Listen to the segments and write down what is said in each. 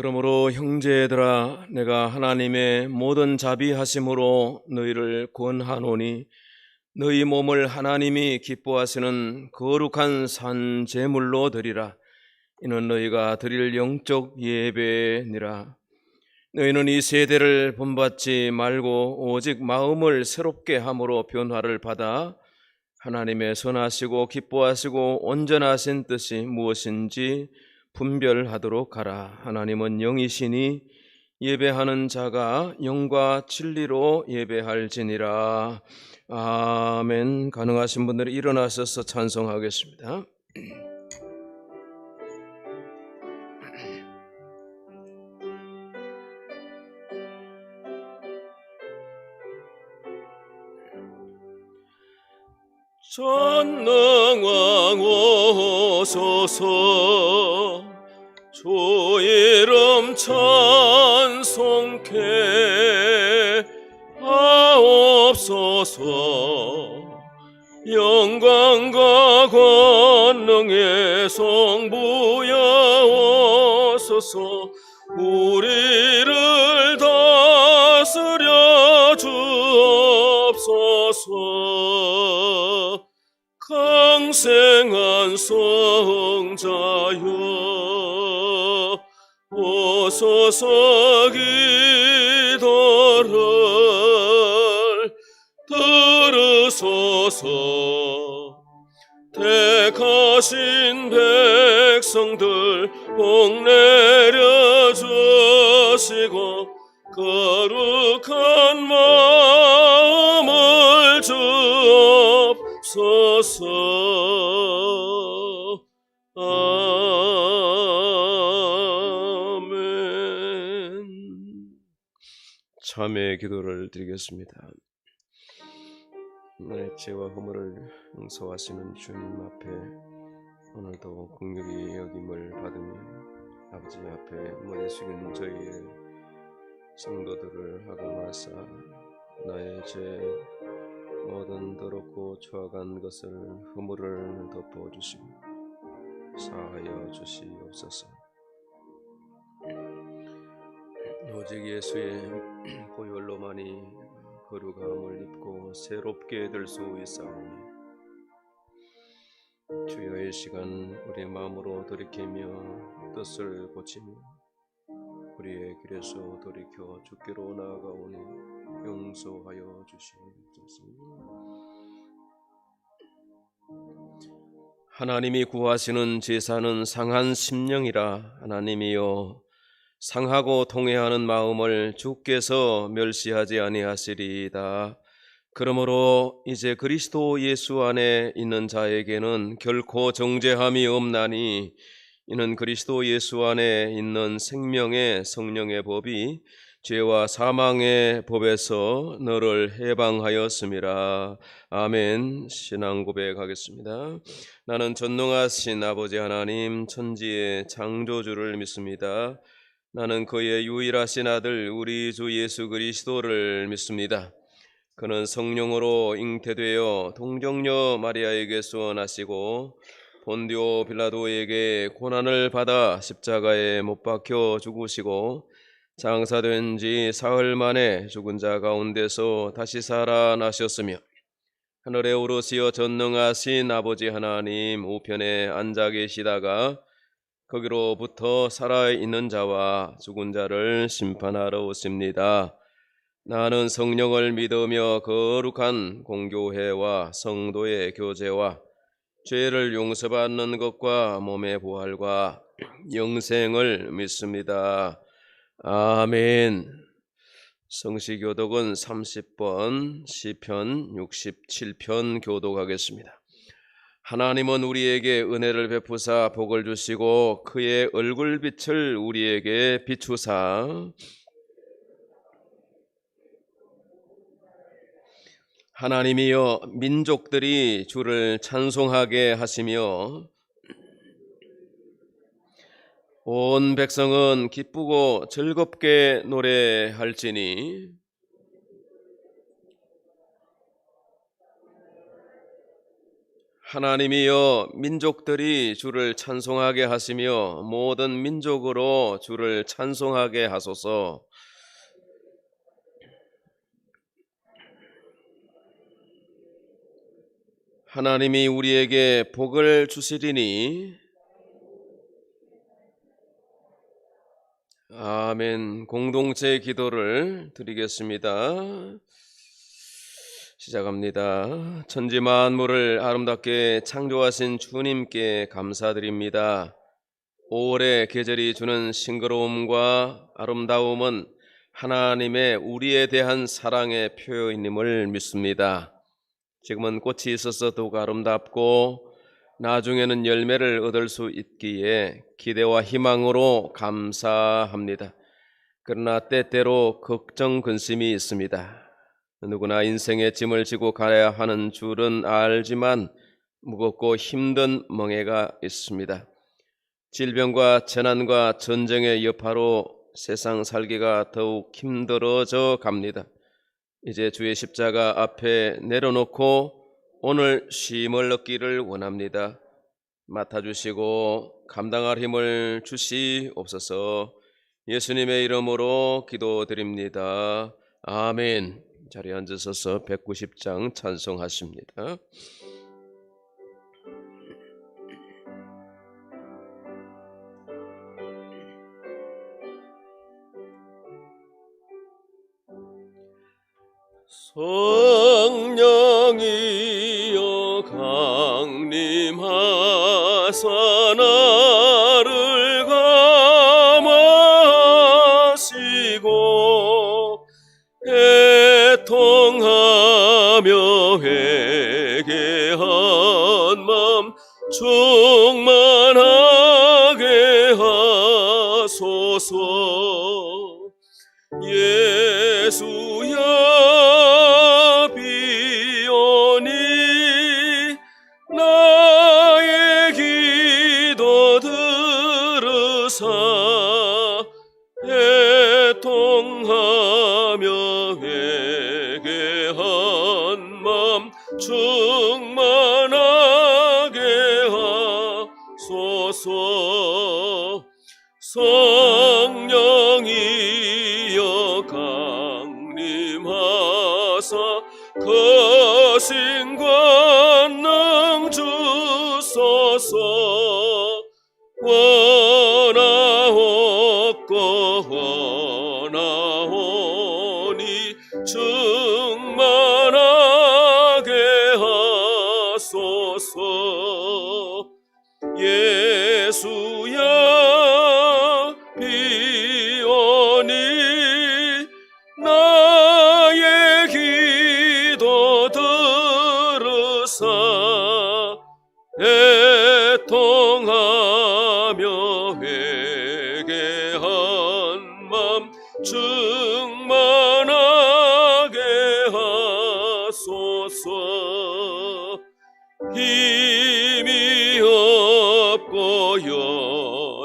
그러므로 형제들아, 내가 하나님의 모든 자비하심으로 너희를 권하노니 너희 몸을 하나님이 기뻐하시는 거룩한 산 제물로 드리라. 이는 너희가 드릴 영적 예배니라. 너희는 이 세대를 본받지 말고 오직 마음을 새롭게 함으로 변화를 받아 하나님의 선하시고 기뻐하시고 온전하신 뜻이 무엇인지 분별하도록 하라. 하나님은 영이시니 예배하는 자가 영과 진리로 예배할지니라. 아멘. 가능하신 분들이 일어나셔서 찬송하겠습니다. 전능왕 오소서, 주 이름 찬송케 하옵소서. 영광과 권능의 성부여오소서. 우리를 다스려 주옵소서. 강생한 성자여, 오소서. 기도를 들으소서. 택하신 백성들 복 내려 주시고 거룩한 마음을 주옵소서. 아멘. 참회의 기도를 드리겠습니다. 나의 죄와 허물을 용서하시는 주님 앞에 오늘도 긍휼히 여김을 받으며 아버지 앞에 머리 숙인 저희의 성도들을 하강하사 나의 죄 모든 더럽고 추악한 것을 허물을 덮어주시고 사하여 주시옵소서. 오직 예수의 보혈로만이 거룩함을 입고 새롭게 될 수 있사오니 주여, 이 시간 우리의 마음으로 돌이키며 뜻을 고치며 우리의 길에서 돌이켜 주께로 나아가오니 용서하여 주시옵소서. 하나님이 구하시는 제사는 상한 심령이라. 하나님이여, 상하고 통회하는 마음을 주께서 멸시하지 아니하시리이다. 그러므로 이제 그리스도 예수 안에 있는 자에게는 결코 정죄함이 없나니 이는 그리스도 예수 안에 있는 생명의 성령의 법이 죄와 사망의 법에서 너를 해방하였음이라. 아멘. 신앙 고백하겠습니다. 나는 전능하신 아버지 하나님, 천지의 창조주를 믿습니다. 나는 그의 유일하신 아들 우리 주 예수 그리스도를 믿습니다. 그는 성령으로 잉태되어 동정녀 마리아에게서 나시고 본디오 빌라도에게 고난을 받아 십자가에 못 박혀 죽으시고 장사된 지 사흘 만에 죽은 자 가운데서 다시 살아나셨으며 하늘에 오르시어 전능하신 아버지 하나님 우편에 앉아 계시다가 거기로부터 살아있는 자와 죽은 자를 심판하러 오십니다. 나는 성령을 믿으며 거룩한 공교회와 성도의 교제와 죄를 용서받는 것과 몸의 부활과 영생을 믿습니다. 아멘. 성시교독은 30번 시편 67편 교독하겠습니다. 하나님은 우리에게 은혜를 베푸사 복을 주시고 그의 얼굴빛을 우리에게 비추사 하나님이여, 민족들이 주를 찬송하게 하시며 온 백성은 기쁘고 즐겁게 노래할지니 하나님이여 민족들이 주를 찬송하게 하시며 모든 민족으로 주를 찬송하게 하소서. 하나님이 우리에게 복을 주시리니. 아멘. 공동체 기도를 드리겠습니다. 시작합니다. 천지 만물을 아름답게 창조하신 주님께 감사드립니다. 5월의 계절이 주는 싱그러움과 아름다움은 하나님의 우리에 대한 사랑의 표현임을 믿습니다. 지금은 꽃이 있어서 더욱 아름답고 나중에는 열매를 얻을 수 있기에 기대와 희망으로 감사합니다. 그러나 때때로 걱정 근심이 있습니다. 누구나 인생의 짐을 지고 가야 하는 줄은 알지만 무겁고 힘든 멍해가 있습니다. 질병과 재난과 전쟁의 여파로 세상 살기가 더욱 힘들어져 갑니다. 이제 주의 십자가 앞에 내려놓고 오늘 쉼을 얻기를 원합니다. 맡아주시고 감당할 힘을 주시옵소서. 예수님의 이름으로 기도드립니다. 아멘. 자리에 앉으셔서 190장 찬송하십니다. 성령이여 강림하사 나를 감하시고 애통하며 회개한 맘 충만하게 하소서. 예수야 비오니 나의 기도 들으사 애통하며 회개한 맘 충만하게 하소서. 성령이여 강림하사 거신 권능 주소서. 원하옵고 원하오니 충만하게 하소서. 예수야 비오니 나의 기도 들으사 애통하며 회개한 맘 충만하게 하소서. 힘이 없고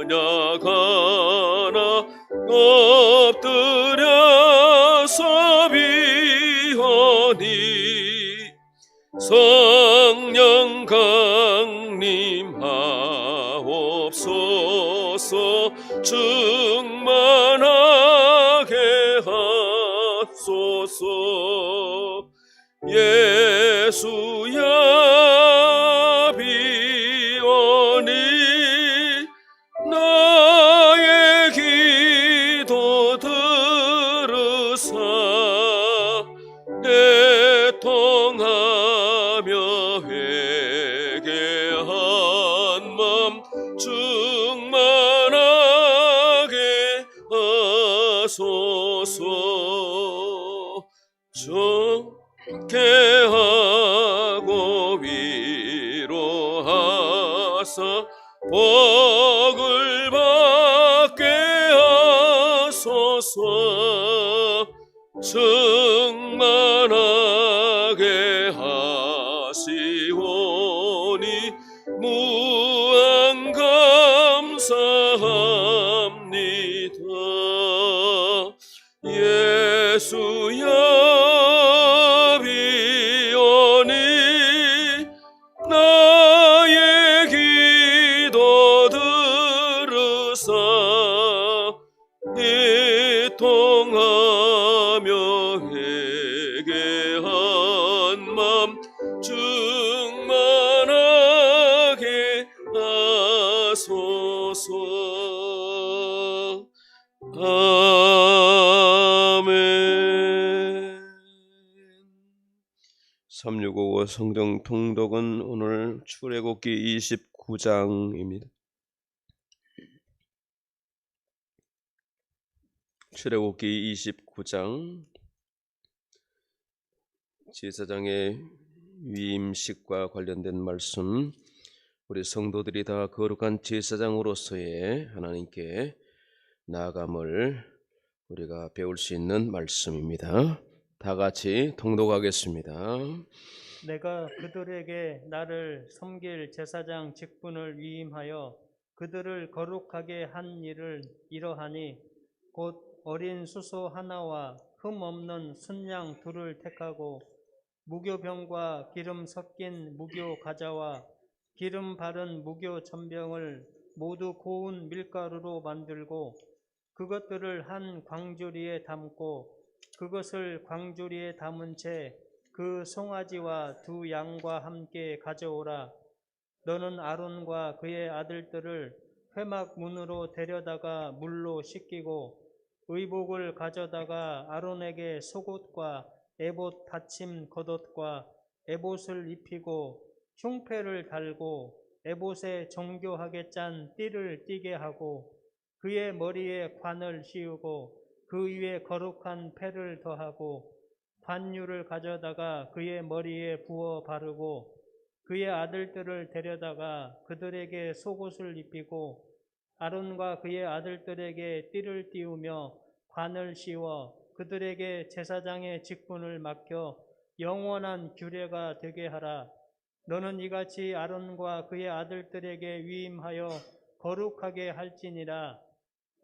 연약하나 엎드려서 비오니 성령 강림하옵소서. 충만하게 하소서. 예수야 비오니 나의 기도 들으사 애통하며 회개한 맘 충만하게 하소서. 좋게 하고 위로하사 복을 받게 하소서. 충만하게 하시오니 무한 감사합니다. 예수야 비오니 나 애통하며 회개한 맘 충만하게 하소서. 아멘. 365 성경 통독은 오늘 출애굽기 29장입니다. 출애굽기 29장 제사장의 위임식과 관련된 말씀, 우리 성도들이 다 거룩한 제사장으로서의 하나님께 나아감을 우리가 배울 수 있는 말씀입니다. 다 같이 통독하겠습니다. 내가 그들에게 나를 섬길 제사장 직분을 위임하여 그들을 거룩하게 한 일을 이러하니 곧 어린 수소 하나와 흠 없는 순양 둘을 택하고 무교병과 기름 섞인 무교 가자와 기름 바른 무교 전병을 모두 고운 밀가루로 만들고 그것들을 한 광주리에 담고 그것을 광주리에 담은 채 그 송아지와 두 양과 함께 가져오라. 너는 아론과 그의 아들들을 회막 문으로 데려다가 물로 씻기고 의복을 가져다가 아론에게 속옷과 에봇 받침 겉옷과 에봇을 입히고 흉패를 달고 에봇에 정교하게 짠 띠를 띠게 하고 그의 머리에 관을 씌우고 그 위에 거룩한 패를 더하고 관유를 가져다가 그의 머리에 부어 바르고 그의 아들들을 데려다가 그들에게 속옷을 입히고 아론과 그의 아들들에게 띠를 띠우며 관을 씌워 그들에게 제사장의 직분을 맡겨 영원한 규례가 되게 하라. 너는 이같이 아론과 그의 아들들에게 위임하여 거룩하게 할지니라.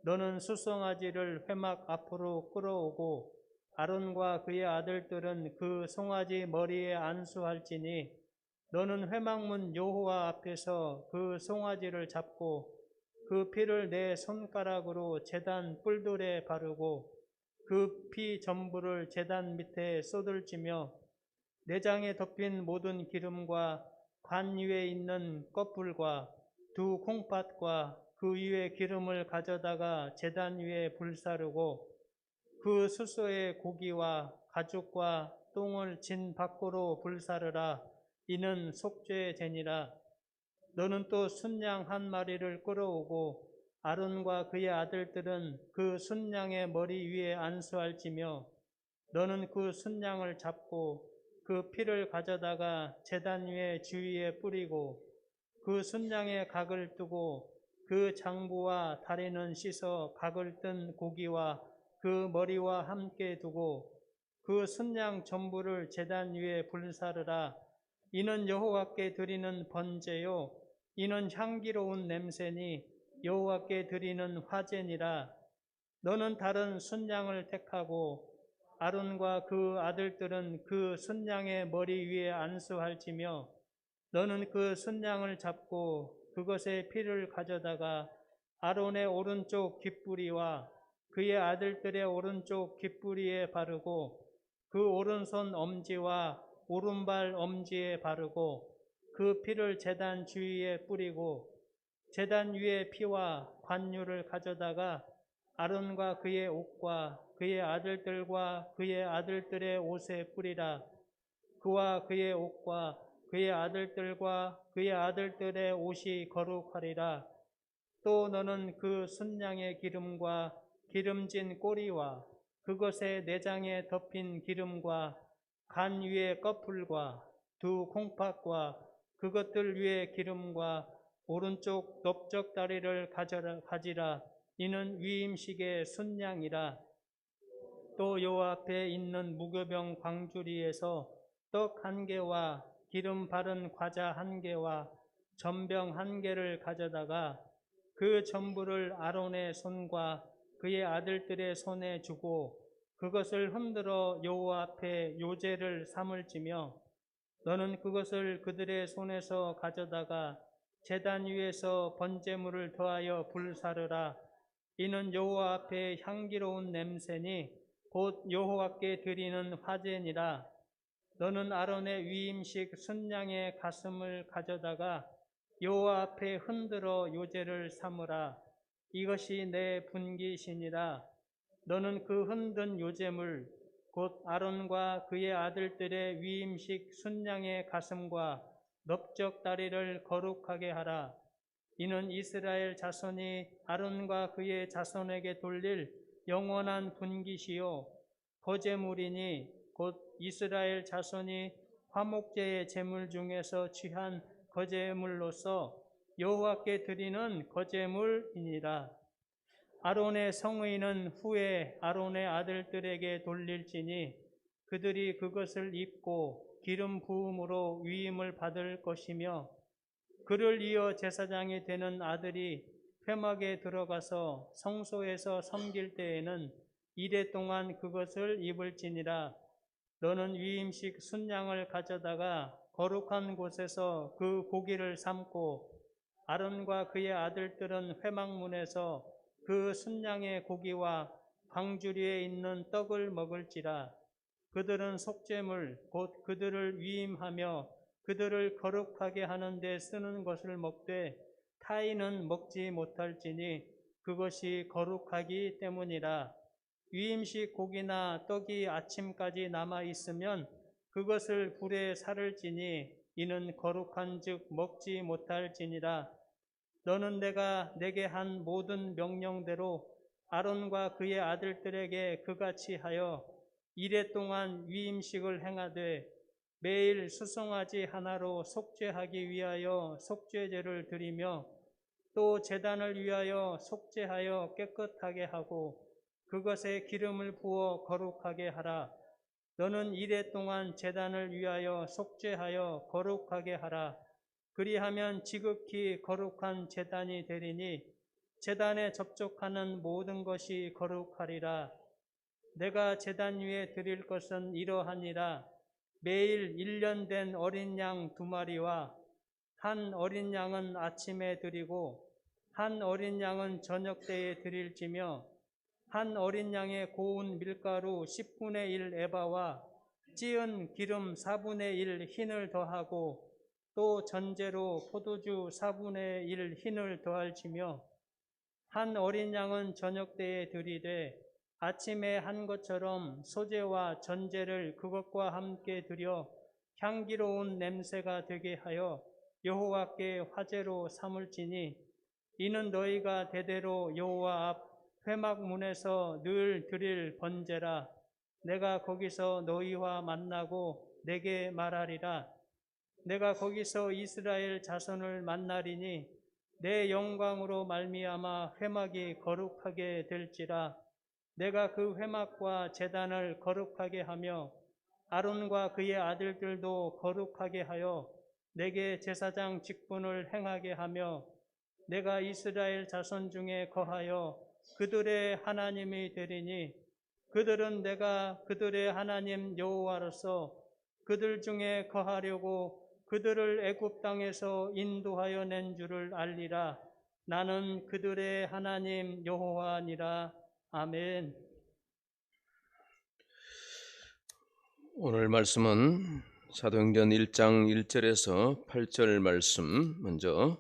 너는 수송아지를 회막 앞으로 끌어오고 아론과 그의 아들들은 그 송아지 머리에 안수할지니 너는 회막문 여호와 앞에서 그 송아지를 잡고 그 피를 내 손가락으로 제단 뿔돌에 바르고 그 피 전부를 제단 밑에 쏟을지며 내장에 덮인 모든 기름과 관 위에 있는 껍불과 두 콩팥과 그 위에 기름을 가져다가 제단 위에 불사르고 그 수소의 고기와 가죽과 똥을 진 밖으로 불사르라. 이는 속죄제니라. 너는 또 순양 한 마리를 끌어오고 아론과 그의 아들들은 그 순양의 머리 위에 안수할지며 너는 그 순양을 잡고 그 피를 가져다가 제단 위에 주위에 뿌리고 그 순양의 각을 뜨고 그 장부와 다리는 씻어 각을 뜬 고기와 그 머리와 함께 두고 그 순양 전부를 제단 위에 불사르라. 이는 여호와께 드리는 번제요 이는 향기로운 냄새니 여호와께 드리는 화제니라. 너는 다른 순양을 택하고 아론과 그 아들들은 그 순양의 머리 위에 안수할지며 너는 그 순양을 잡고 그것의 피를 가져다가 아론의 오른쪽 귓부리와 그의 아들들의 오른쪽 귓부리에 바르고 그 오른손 엄지와 오른발 엄지에 바르고 그 피를 제단 주위에 뿌리고 제단 위에 피와 관유를 가져다가 아론과 그의 옷과 그의 아들들과 그의 아들들의 옷에 뿌리라. 그와 그의 옷과 그의 아들들과 그의 아들들의 옷이 거룩하리라. 또 너는 그 순양의 기름과 기름진 꼬리와 그것의 내장에 덮인 기름과 간 위의 껍풀과 두 콩팥과 그것들 위의 기름과 오른쪽 넓적 다리를 가지라. 이는 위임식의 순양이라. 또 여호와 앞에 있는 무교병 광주리에서 떡 한 개와 기름 바른 과자 한 개와 전병 한 개를 가져다가 그 전부를 아론의 손과 그의 아들들의 손에 주고 그것을 흔들어 여호와 앞에 요제를 삼을지며 너는 그것을 그들의 손에서 가져다가 제단 위에서 번제물을 더하여 불사르라. 이는 여호와 앞에 향기로운 냄새니 곧 여호와께 드리는 화제니라. 너는 아론의 위임식 순양의 가슴을 가져다가 여호와 앞에 흔들어 요제를 삼으라. 이것이 내 분기시니라. 너는 그 흔든 요제물 곧 아론과 그의 아들들의 위임식 순양의 가슴과 넓적 다리를 거룩하게 하라. 이는 이스라엘 자손이 아론과 그의 자손에게 돌릴 영원한 분깃이요 거제물이니 곧 이스라엘 자손이 화목제의 제물 중에서 취한 거제물로서 여호와께 드리는 거제물이니라. 아론의 성의는 후에 아론의 아들들에게 돌릴지니 그들이 그것을 입고 기름 부음으로 위임을 받을 것이며, 그를 이어 제사장이 되는 아들이 회막에 들어가서 성소에서 섬길 때에는 이레 동안 그것을 입을지니라. 너는 위임식 순양을 가져다가 거룩한 곳에서 그 고기를 삶고 아론과 그의 아들들은 회막문에서 그 순양의 고기와 광주리에 있는 떡을 먹을지라. 그들은 속죄물 곧 그들을 위임하며 그들을 거룩하게 하는 데 쓰는 것을 먹되 타인은 먹지 못할지니 그것이 거룩하기 때문이라. 위임식 고기나 떡이 아침까지 남아 있으면 그것을 불에 살을지니 이는 거룩한즉 먹지 못할지니라. 너는 내가 내게 한 모든 명령대로 아론과 그의 아들들에게 그같이 하여 이레 동안 위임식을 행하되 매일 수송아지 하나로 속죄하기 위하여 속죄제를 드리며 또 제단을 위하여 속죄하여 깨끗하게 하고 그것에 기름을 부어 거룩하게 하라. 너는 이레 동안 제단을 위하여 속죄하여 거룩하게 하라. 그리하면 지극히 거룩한 제단이 되리니 제단에 접촉하는 모든 것이 거룩하리라. 내가 제단 위에 드릴 것은 이러하니라. 매일 1년 된 어린 양 2마리와 한 어린 양은 아침에 드리고 한 어린 양은 저녁 때에 드릴지며 한 어린 양의 고운 밀가루 10분의 1 에바와 찌은 기름 4분의 1 흰을 더하고 또 전제로 포도주 4분의 1 흰을 더할지며 한 어린 양은 저녁 때에 드리되 아침에 한 것처럼 소제와 전제를 그것과 함께 드려 향기로운 냄새가 되게 하여 여호와께 화제로 삼을지니 이는 너희가 대대로 여호와 앞 회막문에서 늘 드릴 번제라. 내가 거기서 너희와 만나고 내게 말하리라. 내가 거기서 이스라엘 자손을 만나리니 내 영광으로 말미암아 회막이 거룩하게 될지라. 내가 그 회막과 제단을 거룩하게 하며 아론과 그의 아들들도 거룩하게 하여 내게 제사장 직분을 행하게 하며 내가 이스라엘 자손 중에 거하여 그들의 하나님이 되리니 그들은 내가 그들의 하나님 여호와로서 그들 중에 거하려고 그들을 애굽 땅에서 인도하여 낸 줄을 알리라. 나는 그들의 하나님 여호와니라. 아멘. 오늘 말씀은 사도행전 1장 1절에서 8절 말씀 먼저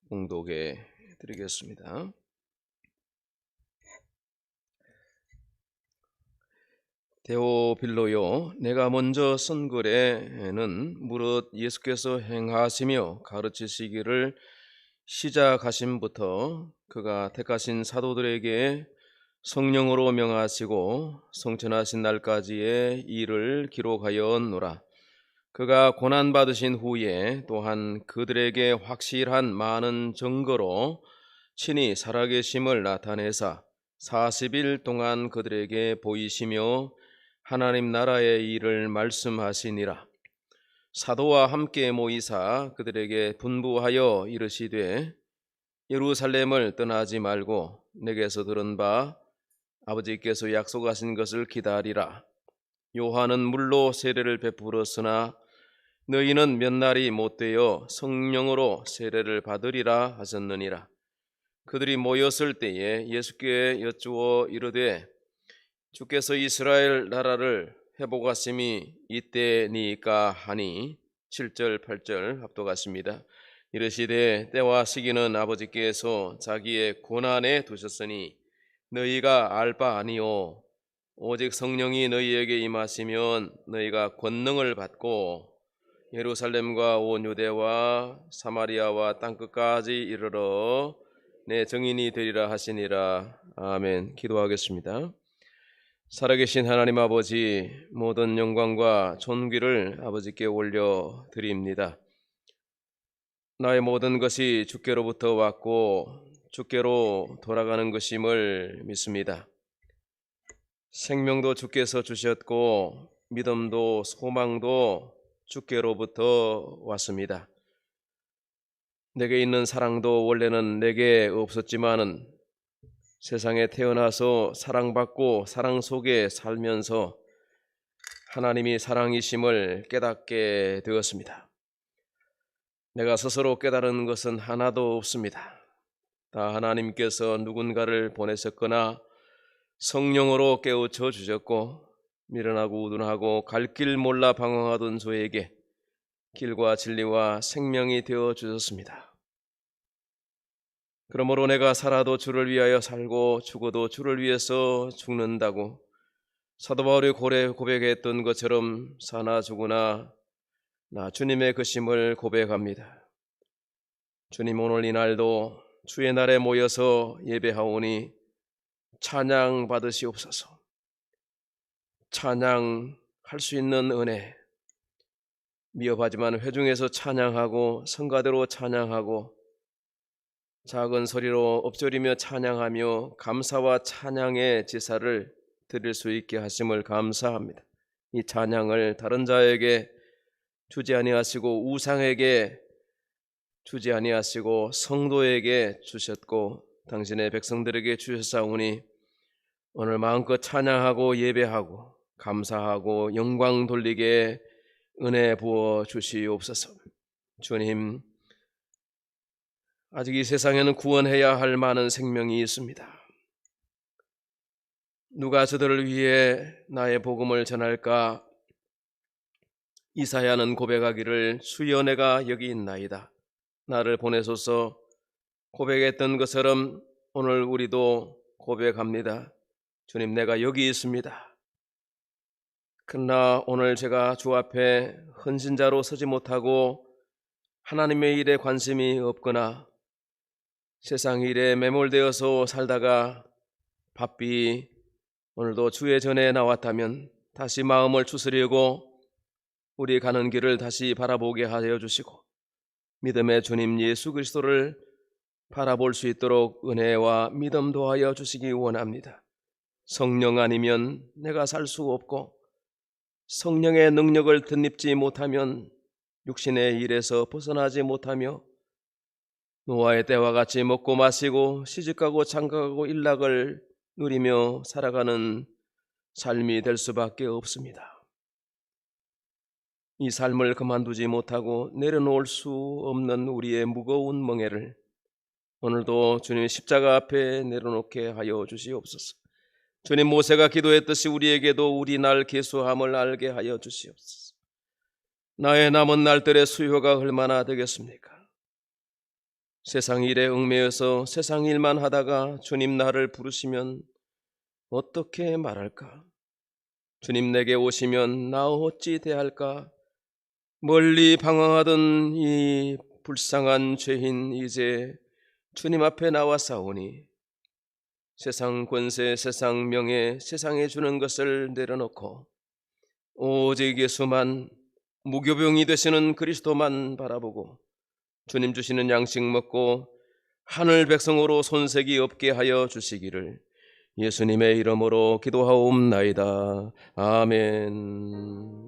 봉독해 드리겠습니다. 데오빌로요, 내가 먼저 쓴 글에는 무릇 예수께서 행하시며 가르치시기를 시작하심부터 그가 택하신 사도들에게 성령으로 명하시고 성천하신 날까지의 일을 기록하였노라. 그가 고난받으신 후에 또한 그들에게 확실한 많은 증거로 친히 살아계심을 나타내사 40일 동안 그들에게 보이시며 하나님 나라의 일을 말씀하시니라. 사도와 함께 모이사 그들에게 분부하여 이르시되 예루살렘을 떠나지 말고 내게서 들은 바 아버지께서 약속하신 것을 기다리라. 요한은 물로 세례를 베풀었으나 너희는 몇 날이 못되어 성령으로 세례를 받으리라 하셨느니라. 그들이 모였을 때에 예수께 여쭈어 이르되 주께서 이스라엘 나라를 회복하심이 이때니까 하니 7절 8절 합독하십니다. 이르시되 때와 시기는 아버지께서 자기의 권한에 두셨으니 너희가 알 바 아니요 오직 성령이 너희에게 임하시면 너희가 권능을 받고 예루살렘과 온 유대와 사마리아와 땅끝까지 이르러 내 증인이 되리라 하시니라. 아멘. 기도하겠습니다. 살아계신 하나님 아버지, 모든 영광과 존귀를 아버지께 올려드립니다. 나의 모든 것이 주께로부터 왔고 주께로 돌아가는 것임을 믿습니다. 생명도 주께서 주셨고 믿음도 소망도 주께로부터 왔습니다. 내게 있는 사랑도 원래는 내게 없었지만은 세상에 태어나서 사랑받고 사랑 속에 살면서 하나님이 사랑이심을 깨닫게 되었습니다. 내가 스스로 깨달은 것은 하나도 없습니다. 다 하나님께서 누군가를 보내셨거나 성령으로 깨우쳐 주셨고 미련하고 우둔하고 갈 길 몰라 방황하던 저에게 길과 진리와 생명이 되어 주셨습니다. 그러므로 내가 살아도 주를 위하여 살고 죽어도 주를 위해서 죽는다고 사도 바울이 고백했던 것처럼 사나 죽으나 나 주님의 것임을 고백합니다. 주님, 오늘 이 날도 주의 날에 모여서 예배하오니 찬양 받으시옵소서. 찬양할 수 있는 은혜, 미흡하지만 회중에서 찬양하고 성가대로 찬양하고 작은 소리로 엎드리며 찬양하며 감사와 찬양의 제사를 드릴 수 있게 하심을 감사합니다. 이 찬양을 다른 자에게 주지 아니하시고 우상에게 주지 아니하시고 성도에게 주셨고 당신의 백성들에게 주셨사오니 오늘 마음껏 찬양하고 예배하고 감사하고 영광 돌리게 은혜 부어 주시옵소서. 주님, 아직 이 세상에는 구원해야 할 많은 생명이 있습니다. 누가 저들을 위해 나의 복음을 전할까? 이사야는 고백하기를 주여 내가 여기 있나이다. 나를 보내소서. 고백했던 것처럼 오늘 우리도 고백합니다. 주님, 내가 여기 있습니다. 그러나 오늘 제가 주 앞에 헌신자로 서지 못하고 하나님의 일에 관심이 없거나 세상 일에 매몰되어서 살다가 바삐 오늘도 주의 전에 나왔다면 다시 마음을 추스리고 우리 가는 길을 다시 바라보게 하여 주시고 믿음의 주님 예수 그리스도를 바라볼 수 있도록 은혜와 믿음 도하여 주시기 원합니다. 성령 아니면 내가 살 수 없고 성령의 능력을 덧입지 못하면 육신의 일에서 벗어나지 못하며 노아의 때와 같이 먹고 마시고 시집가고 장가가고 일락을 누리며 살아가는 삶이 될 수밖에 없습니다. 이 삶을 그만두지 못하고 내려놓을 수 없는 우리의 무거운 멍에를 오늘도 주님 십자가 앞에 내려놓게 하여 주시옵소서. 주님, 모세가 기도했듯이 우리에게도 우리 날 계수함을 알게 하여 주시옵소서. 나의 남은 날들의 수요가 얼마나 되겠습니까? 세상 일에 얽매여서 세상 일만 하다가 주님 나를 부르시면 어떻게 말할까? 주님 내게 오시면 나 어찌 대할까? 멀리 방황하던 이 불쌍한 죄인 이제 주님 앞에 나와 싸우니 세상 권세, 세상 명예, 세상에 주는 것을 내려놓고 오직 예수만, 무교병이 되시는 그리스도만 바라보고 주님 주시는 양식 먹고 하늘 백성으로 손색이 없게 하여 주시기를 예수님의 이름으로 기도하옵나이다. 아멘.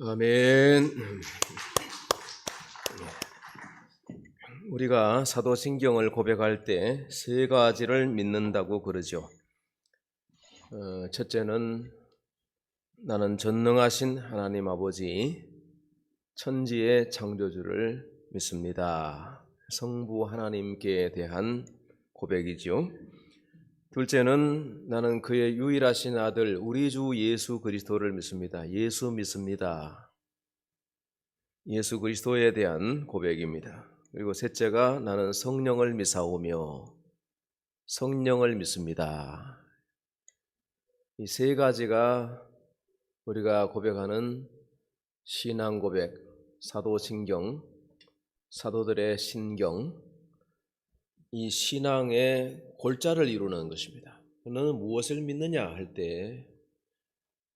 아멘. 우리가 사도신경을 고백할 때 세 가지를 믿는다고 그러죠. 첫째는 나는 전능하신 하나님 아버지, 천지의 창조주를 믿습니다. 성부 하나님께 대한 고백이죠. 둘째는 나는 그의 유일하신 아들 우리 주 예수 그리스도를 믿습니다. 예수 믿습니다. 예수 그리스도에 대한 고백입니다. 그리고 셋째가 나는 성령을 믿사오며 성령을 믿습니다. 이 세 가지가 우리가 고백하는 신앙 고백, 사도신경, 사도들의 신경, 이 신앙의 골자를 이루는 것입니다. 너는 무엇을 믿느냐 할 때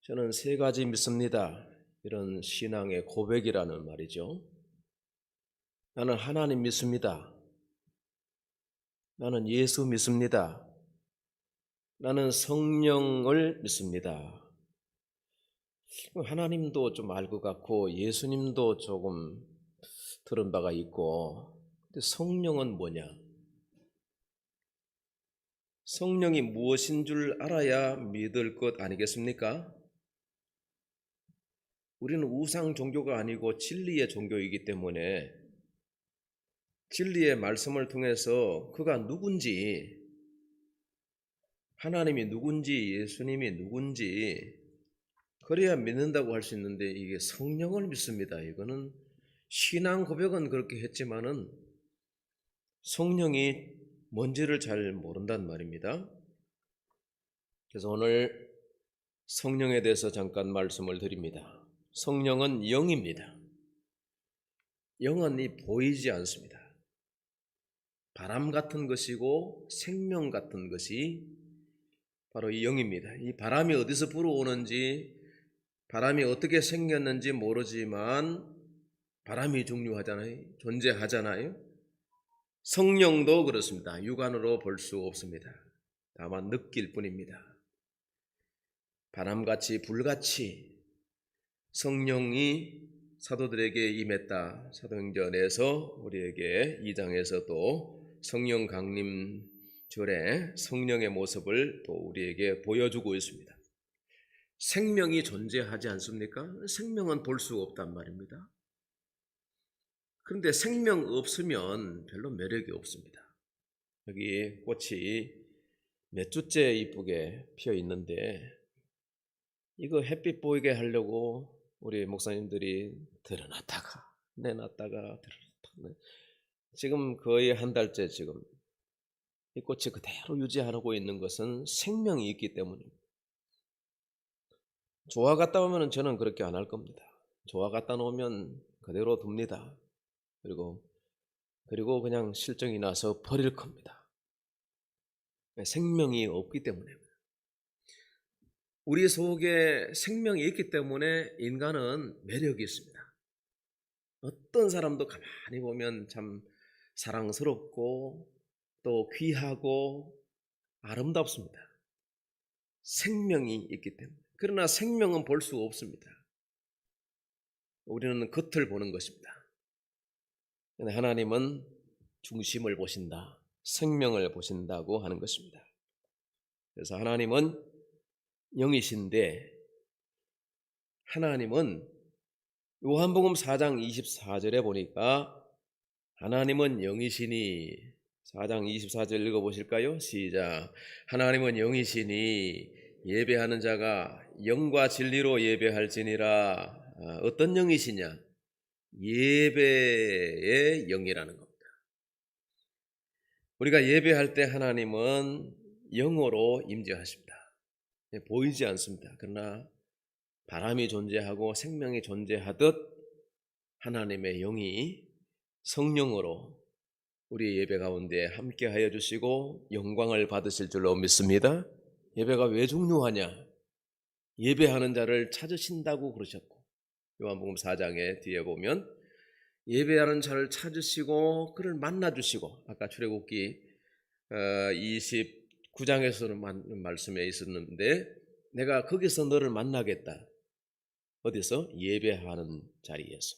저는 세 가지 믿습니다. 이런 신앙의 고백이라는 말이죠. 나는 하나님 믿습니다. 나는 예수 믿습니다. 나는 성령을 믿습니다. 하나님도 좀 알 것 같고 예수님도 조금 들은 바가 있고, 근데 성령은 뭐냐? 성령이 무엇인 줄 알아야 믿을 것 아니겠습니까? 우리는 우상 종교가 아니고 진리의 종교이기 때문에 진리의 말씀을 통해서 그가 누군지, 하나님이 누군지, 예수님이 누군지 그래야 믿는다고 할 수 있는데, 이게 성령을 믿습니다. 이거는 신앙 고백은 그렇게 했지만은 성령이 뭔지를 잘 모른단 말입니다. 그래서 오늘 성령에 대해서 잠깐 말씀을 드립니다. 성령은 영입니다. 영은 보이지 않습니다. 바람 같은 것이고 생명 같은 것이 바로 이 영입니다. 이 바람이 어디서 불어오는지, 바람이 어떻게 생겼는지 모르지만 바람이 중요하잖아요. 존재하잖아요. 성령도 그렇습니다. 육안으로 볼 수 없습니다. 다만 느낄 뿐입니다. 바람같이 불같이 성령이 사도들에게 임했다. 사도행전에서 우리에게 2장에서도 성령 강림절에 성령의 모습을 또 우리에게 보여주고 있습니다. 생명이 존재하지 않습니까? 생명은 볼 수 없단 말입니다. 그런데 생명 없으면 별로 매력이 없습니다. 여기 꽃이 몇 주째 이쁘게 피어 있는데 이거 햇빛 보이게 하려고 우리 목사님들이 들어놨다가 내놨다가 들어놨다가 지금 거의 한 달째 지금 이 꽃이 그대로 유지하고 있는 것은 생명이 있기 때문입니다. 조화 갖다 오면 저는 그렇게 안 할 겁니다. 조화 갖다 놓으면 그대로 둡니다. 그리고 그냥 실정이 나서 버릴 겁니다. 생명이 없기 때문에. 우리 속에 생명이 있기 때문에 인간은 매력이 있습니다. 어떤 사람도 가만히 보면 참 사랑스럽고 또 귀하고 아름답습니다. 생명이 있기 때문에. 그러나 생명은 볼 수 없습니다. 우리는 겉을 보는 것입니다. 그런데 하나님은 중심을 보신다. 생명을 보신다고 하는 것입니다. 그래서 하나님은 영이신데, 하나님은 요한복음 4장 24절에 보니까 하나님은 영이시니, 4장 24절 읽어보실까요? 시작. 하나님은 영이시니 예배하는 자가 영과 진리로 예배할지니라. 어떤 영이시냐? 예배의 영이라는 겁니다. 우리가 예배할 때 하나님은 영으로 임재하십니다. 보이지 않습니다. 그러나 바람이 존재하고 생명이 존재하듯 하나님의 영이 성령으로 우리 예배 가운데 함께 하여 주시고 영광을 받으실 줄로 믿습니다. 예배가 왜 중요하냐? 예배하는 자를 찾으신다고 그러셨고, 요한복음 4장에 뒤에 보면 예배하는 자를 찾으시고 그를 만나 주시고, 아까 출애굽기 29장에서는 말씀에 있었는데 내가 거기서 너를 만나겠다. 어디서? 예배하는 자리에서.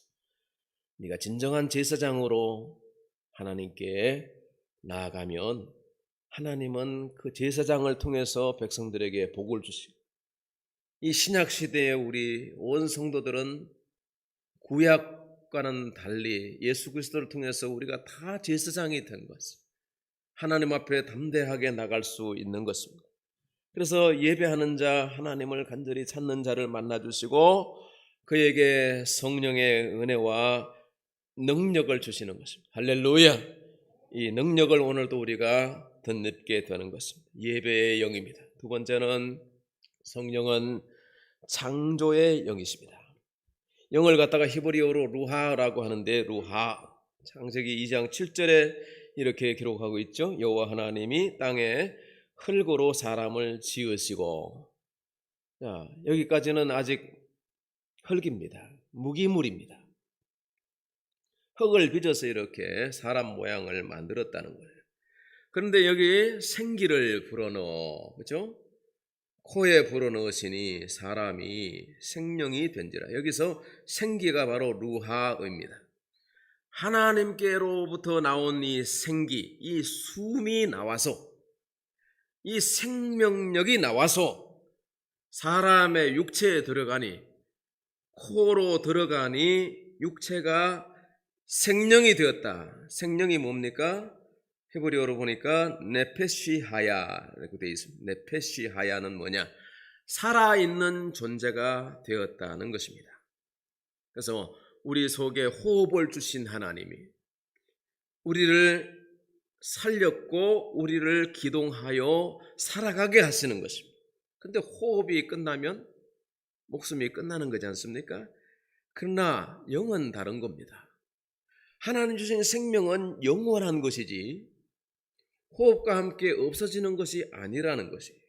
네가 진정한 제사장으로 하나님께 나아가면 하나님은 그 제사장을 통해서 백성들에게 복을 주시고, 이 신약 시대에 우리 온 성도들은 구약과는 달리 예수 그리스도를 통해서 우리가 다 제사장이 된 것입니다. 하나님 앞에 담대하게 나갈 수 있는 것입니다. 그래서 예배하는 자, 하나님을 간절히 찾는 자를 만나주시고 그에게 성령의 은혜와 능력을 주시는 것입니다. 할렐루야! 이 능력을 오늘도 우리가 덧입게 되는 것입니다. 예배의 영입니다. 두 번째는 성령은 창조의 영이십니다. 영을 갖다가 히브리어로 루하라고 하는데, 루하, 창세기 2장 7절에 이렇게 기록하고 있죠. 여호와 하나님이 땅에 흙으로 사람을 지으시고, 자, 여기까지는 아직 흙입니다. 무기물입니다. 흙을 빚어서 이렇게 사람 모양을 만들었다는 거예요. 그런데 여기 생기를 불어넣어, 그렇죠? 코에 불어넣으시니 사람이 생명이 된지라. 여기서 생기가 바로 루하입니다. 하나님께로부터 나온 이 생기, 이 숨이 나와서, 이 생명력이 나와서 사람의 육체에 들어가니, 코로 들어가니 육체가 생명이 되었다. 생명이 뭡니까? 히브리어로 보니까 네페시하야 이렇게 되어 있습니다. 네페시하야는 뭐냐? 살아있는 존재가 되었다는 것입니다. 그래서 우리 속에 호흡을 주신 하나님이 우리를 살렸고 우리를 기동하여 살아가게 하시는 것입니다. 그런데 호흡이 끝나면 목숨이 끝나는 거지 않습니까? 그러나 영은 다른 겁니다. 하나님 주신 생명은 영원한 것이지 호흡과 함께 없어지는 것이 아니라는 것이에요.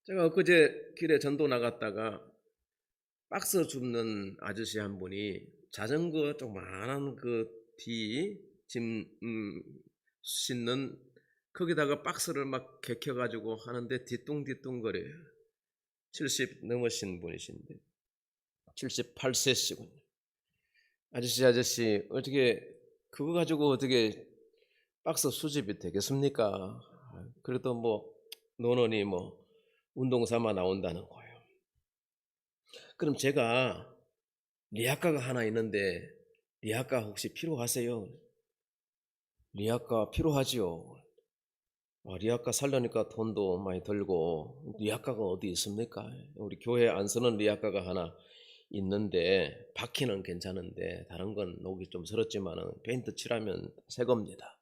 제가 엊그제 길에 전도 나갔다가 박스 줍는 아저씨 한 분이 자전거 조그만한 짐 싣는 거기다가 박스를 막 개켜가지고 하는데 뒤뚱뒤뚱거려요. 70 넘으신 분이신데 78세시군요. 아저씨 어떻게 그거 가지고 어떻게 박스 수집이 되겠습니까? 그래도 뭐 논원이 뭐 운동 삼아 나온다는 거예요. 그럼 제가 리아카가 하나 있는데 리아카 혹시 필요하세요? 리아카 필요하지요. 리아카 살려니까 돈도 많이 들고 리아카가 어디 있습니까? 우리 교회 안 쓰는 리아카가 하나 있는데 바퀴는 괜찮은데 다른 건 녹이 좀 서럽지만은 페인트 칠하면 새 겁니다.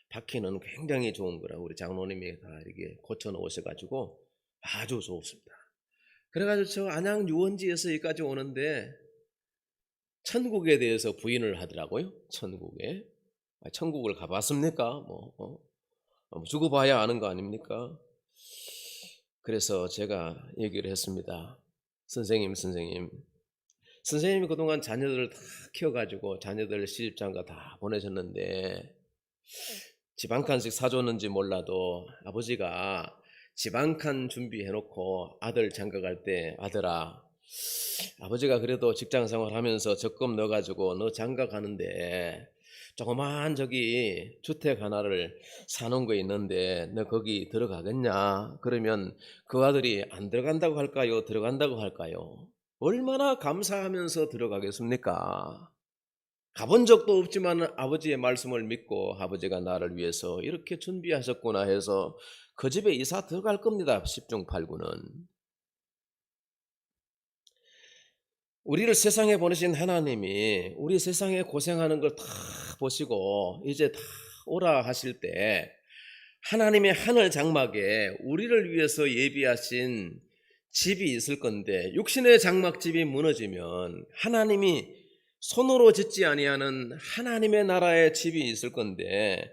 바퀴는 굉장히 좋은 거라 우리 장로님이 다 이렇게 고쳐 놓으셔가지고 아주 좋습니다. 그래가지고 저 안양 유원지에서 여기까지 오는데 천국에 대해서 부인을 하더라고요. 천국에. 천국을 가봤습니까? 죽어봐야 아는 거 아닙니까? 그래서 제가 얘기를 했습니다. 선생님이 그동안 자녀들을 다 키워가지고 자녀들 시집장가 다 보내셨는데 집 한 칸씩 사줬는지 몰라도 아버지가 집 한 칸 준비해놓고 아들 장가갈 때 아들아 아버지가 그래도 직장생활 하면서 적금 넣어가지고 너 장가가는데 조그만 저기 주택 하나를 사놓은 거 있는데 너 거기 들어가겠냐? 그러면 그 아들이 안 들어간다고 할까요? 들어간다고 할까요? 얼마나 감사하면서 들어가겠습니까? 가본 적도 없지만 아버지의 말씀을 믿고 아버지가 나를 위해서 이렇게 준비하셨구나 해서 그 집에 이사 들어갈 겁니다. 10중 8구는. 우리를 세상에 보내신 하나님이 우리 세상에 고생하는 걸 다 보시고 이제 다 오라 하실 때 하나님의 하늘 장막에 우리를 위해서 예비하신 집이 있을 건데 육신의 장막집이 무너지면 하나님이 손으로 짓지 아니하는 하나님의 나라의 집이 있을 건데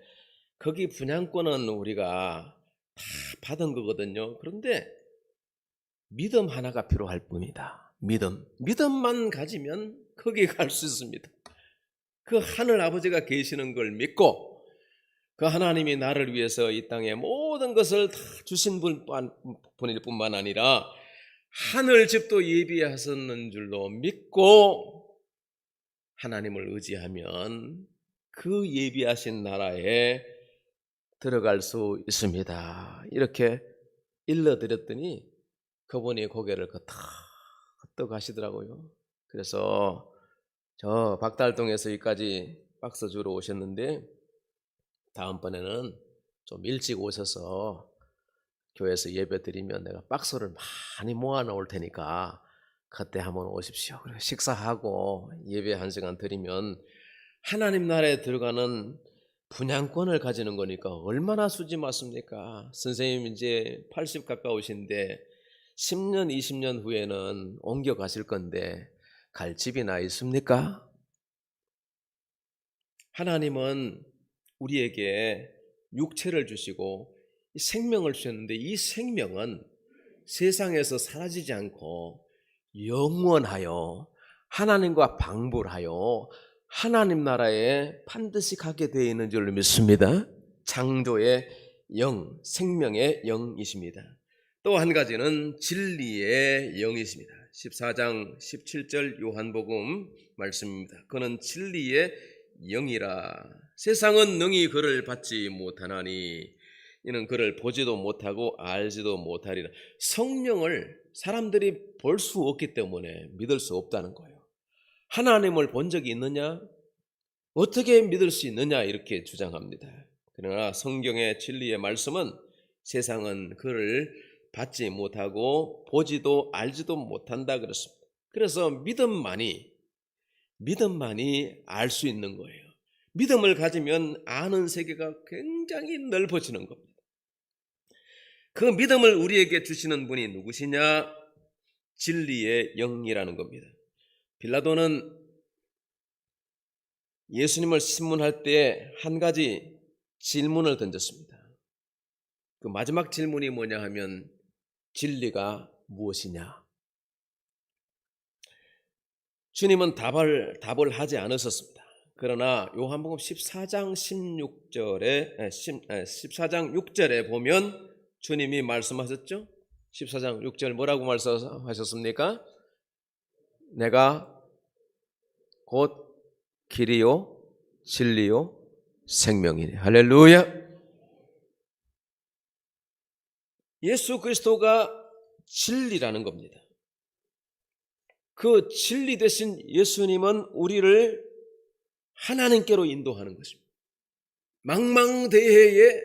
거기 분양권은 우리가 다 받은 거거든요. 그런데 믿음 하나가 필요할 뿐이다. 믿음만 가지면 거기 갈 수 있습니다. 그 하늘 아버지가 계시는 걸 믿고 그 하나님이 나를 위해서 이 땅에 모든 것을 다 주신 분일 뿐만 아니라 하늘 집도 예비하셨는 줄로 믿고 하나님을 의지하면 그 예비하신 나라에 들어갈 수 있습니다. 이렇게 일러드렸더니 그분이 고개를 끄덕 하시더라고요. 그래서 저 박달동에서 여기까지 박스 주러 오셨는데 다음번에는 좀 일찍 오셔서 교회에서 예배 드리면 내가 박스를 많이 모아 놓을 테니까 그때 한번 오십시오. 그리고 식사하고 예배 1시간 드리면 하나님 나라에 들어가는 분양권을 가지는 거니까 얼마나 수지 맞습니까? 선생님 이제 80 가까우신데 10년, 20년 후에는 옮겨 가실 건데 갈 집이나 있습니까? 하나님은 우리에게 육체를 주시고 생명을 주셨는데 이 생명은 세상에서 사라지지 않고 영원하여 하나님과 방불하여 하나님 나라에 반드시 가게 되어 있는 줄로 믿습니다. 창조의 영, 생명의 영이십니다. 또 한 가지는 진리의 영이십니다. 14장 17절 요한복음 말씀입니다. 그는 진리의 영이라. 세상은 능히 그를 받지 못하나니 이는 그를 보지도 못하고 알지도 못하리라. 성령을 사람들이 볼 수 없기 때문에 믿을 수 없다는 거예요. 하나님을 본 적이 있느냐? 어떻게 믿을 수 있느냐? 이렇게 주장합니다. 그러나 성경의 진리의 말씀은 세상은 그를 받지 못하고 보지도 알지도 못한다 그렇습니다. 그래서 믿음만이 알 수 있는 거예요. 믿음을 가지면 아는 세계가 굉장히 넓어지는 겁니다. 그 믿음을 우리에게 주시는 분이 누구시냐? 진리의 영이라는 겁니다. 빌라도는 예수님을 신문할 때 한 가지 질문을 던졌습니다. 그 마지막 질문이 뭐냐 하면 진리가 무엇이냐? 주님은 답을 하지 않으셨습니다. 그러나 요한복음 14장 6절에 보면 주님이 말씀하셨죠? 14장 6절 뭐라고 말씀하셨습니까? 내가 곧 길이요 진리요 생명이니. 할렐루야. 예수 그리스도가 진리라는 겁니다. 그 진리 대신 예수님은 우리를 하나님께로 인도하는 것입니다. 망망대해에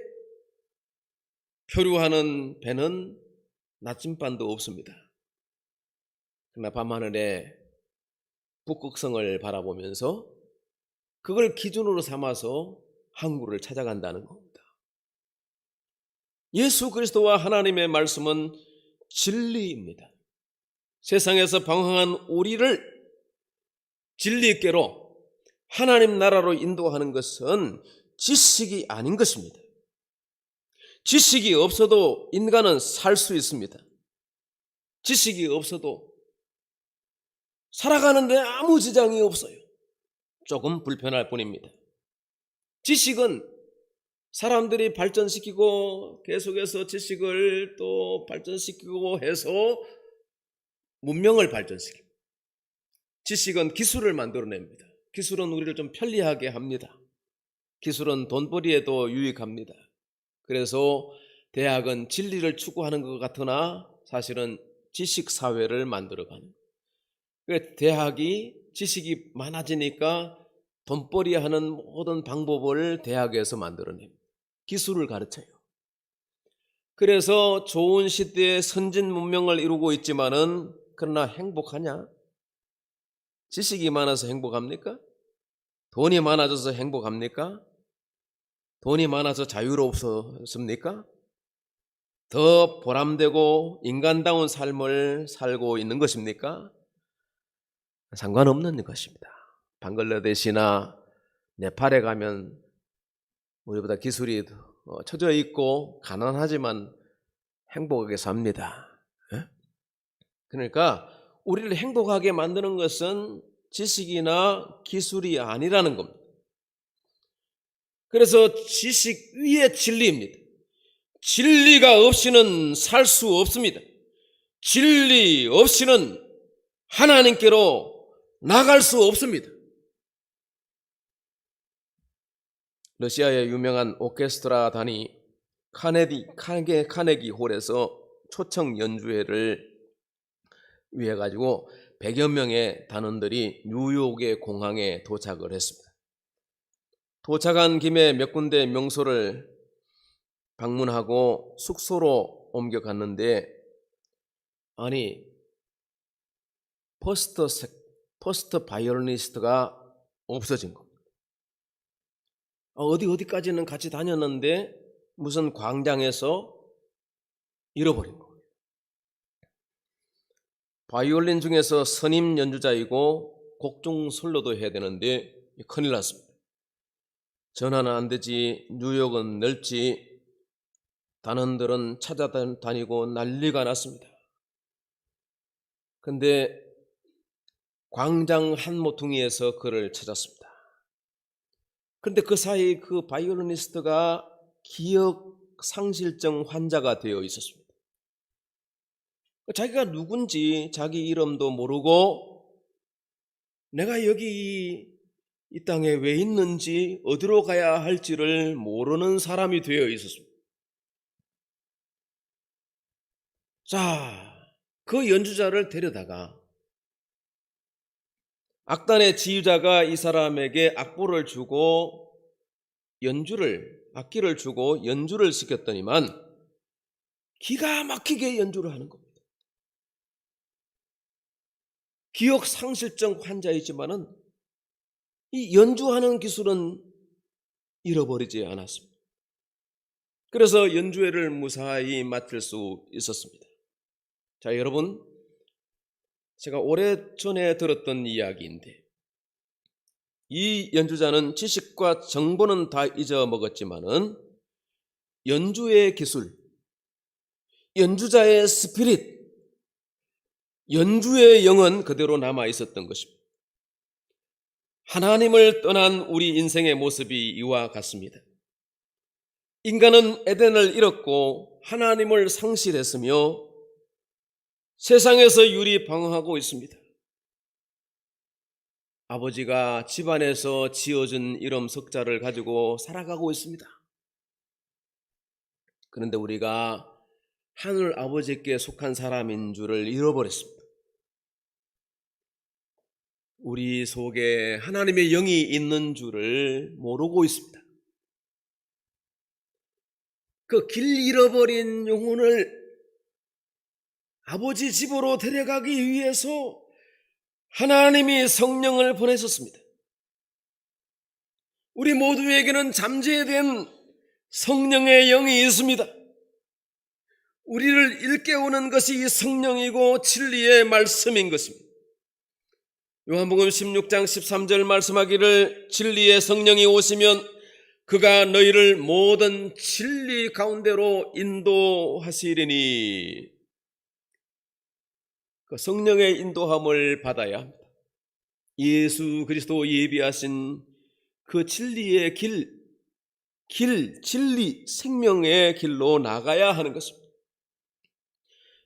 표류하는 배는 나침반도 없습니다. 그러나 밤하늘에 북극성을 바라보면서 그걸 기준으로 삼아서 항구를 찾아간다는 겁니다. 예수 그리스도와 하나님의 말씀은 진리입니다. 세상에서 방황한 우리를 진리께로 하나님 나라로 인도하는 것은 지식이 아닌 것입니다. 지식이 없어도 인간은 살 수 있습니다. 지식이 없어도 살아가는데 아무 지장이 없어요. 조금 불편할 뿐입니다. 지식은 사람들이 발전시키고 계속해서 지식을 또 발전시키고 해서 문명을 발전시킵니다. 지식은 기술을 만들어냅니다. 기술은 우리를 좀 편리하게 합니다. 기술은 돈벌이에도 유익합니다. 그래서 대학은 진리를 추구하는 것 같으나 사실은 지식사회를 만들어가는 거예요. 대학이 지식이 많아지니까 돈벌이하는 모든 방법을 대학에서 만들어냅니다. 기술을 가르쳐요. 그래서 좋은 시대에 선진 문명을 이루고 있지만은 그러나 행복하냐? 지식이 많아서 행복합니까? 돈이 많아져서 행복합니까? 돈이 많아서 자유롭습니까? 더 보람되고 인간다운 삶을 살고 있는 것입니까? 상관없는 것입니다. 방글라데시나 네팔에 가면 우리보다 기술이 처져 있고 가난하지만 행복하게 삽니다. 예? 그러니까 우리를 행복하게 만드는 것은 지식이나 기술이 아니라는 겁니다. 그래서 지식 위에 진리입니다. 진리가 없이는 살 수 없습니다. 진리 없이는 하나님께로 나갈 수 없습니다. 러시아의 유명한 오케스트라 단이 카네기 홀에서 초청 연주회를 위해 가지고 100여 명의 단원들이 뉴욕의 공항에 도착을 했습니다. 도착한 김에 몇 군데 명소를 방문하고 숙소로 옮겨갔는데 아니 퍼스트 바이올리니스트가 없어진 겁니다. 어디까지는 같이 다녔는데 무슨 광장에서 잃어버린 거예요. 바이올린 중에서 선임 연주자이고 곡중 솔로도 해야 되는데 큰일 났습니다. 전화는 안 되지, 뉴욕은 넓지, 단원들은 찾아다니고 난리가 났습니다. 근데 광장 한 모퉁이에서 그를 찾았습니다. 근데 그 사이 그 바이올리니스트가 기억 상실증 환자가 되어 있었습니다. 자기가 누군지 자기 이름도 모르고 내가 여기 이 땅에 왜 있는지 어디로 가야 할지를 모르는 사람이 되어 있었습니다. 자, 그 연주자를 데려다가 악단의 지휘자가 이 사람에게 악보를 주고 악기를 주고 연주를 시켰더니만 기가 막히게 연주를 하는 겁니다. 기억 상실증 환자이지만은 이 연주하는 기술은 잃어버리지 않았습니다. 그래서 연주회를 무사히 마칠 수 있었습니다. 자, 여러분, 제가 오래전에 들었던 이야기인데 이 연주자는 지식과 정보는 다 잊어먹었지만은 연주의 기술, 연주자의 스피릿, 연주의 영은 그대로 남아 있었던 것입니다. 하나님을 떠난 우리 인생의 모습이 이와 같습니다. 인간은 에덴을 잃었고 하나님을 상실했으며 세상에서 유리방황하고 있습니다. 아버지가 집안에서 지어준 이름 석자를 가지고 살아가고 있습니다. 그런데 우리가 하늘 아버지께 속한 사람인 줄을 잃어버렸습니다. 우리 속에 하나님의 영이 있는 줄을 모르고 있습니다. 그 길 잃어버린 영혼을 아버지 집으로 데려가기 위해서 하나님이 성령을 보내셨습니다. 우리 모두에게는 잠재된 성령의 영이 있습니다. 우리를 일깨우는 것이 이 성령이고 진리의 말씀인 것입니다. 요한복음 16장 13절 말씀하기를 진리의 성령이 오시면 그가 너희를 모든 진리 가운데로 인도하시리니 그 성령의 인도함을 받아야 합니다. 예수 그리스도 예비하신 그 진리의 길, 진리, 생명의 길로 나가야 하는 것입니다.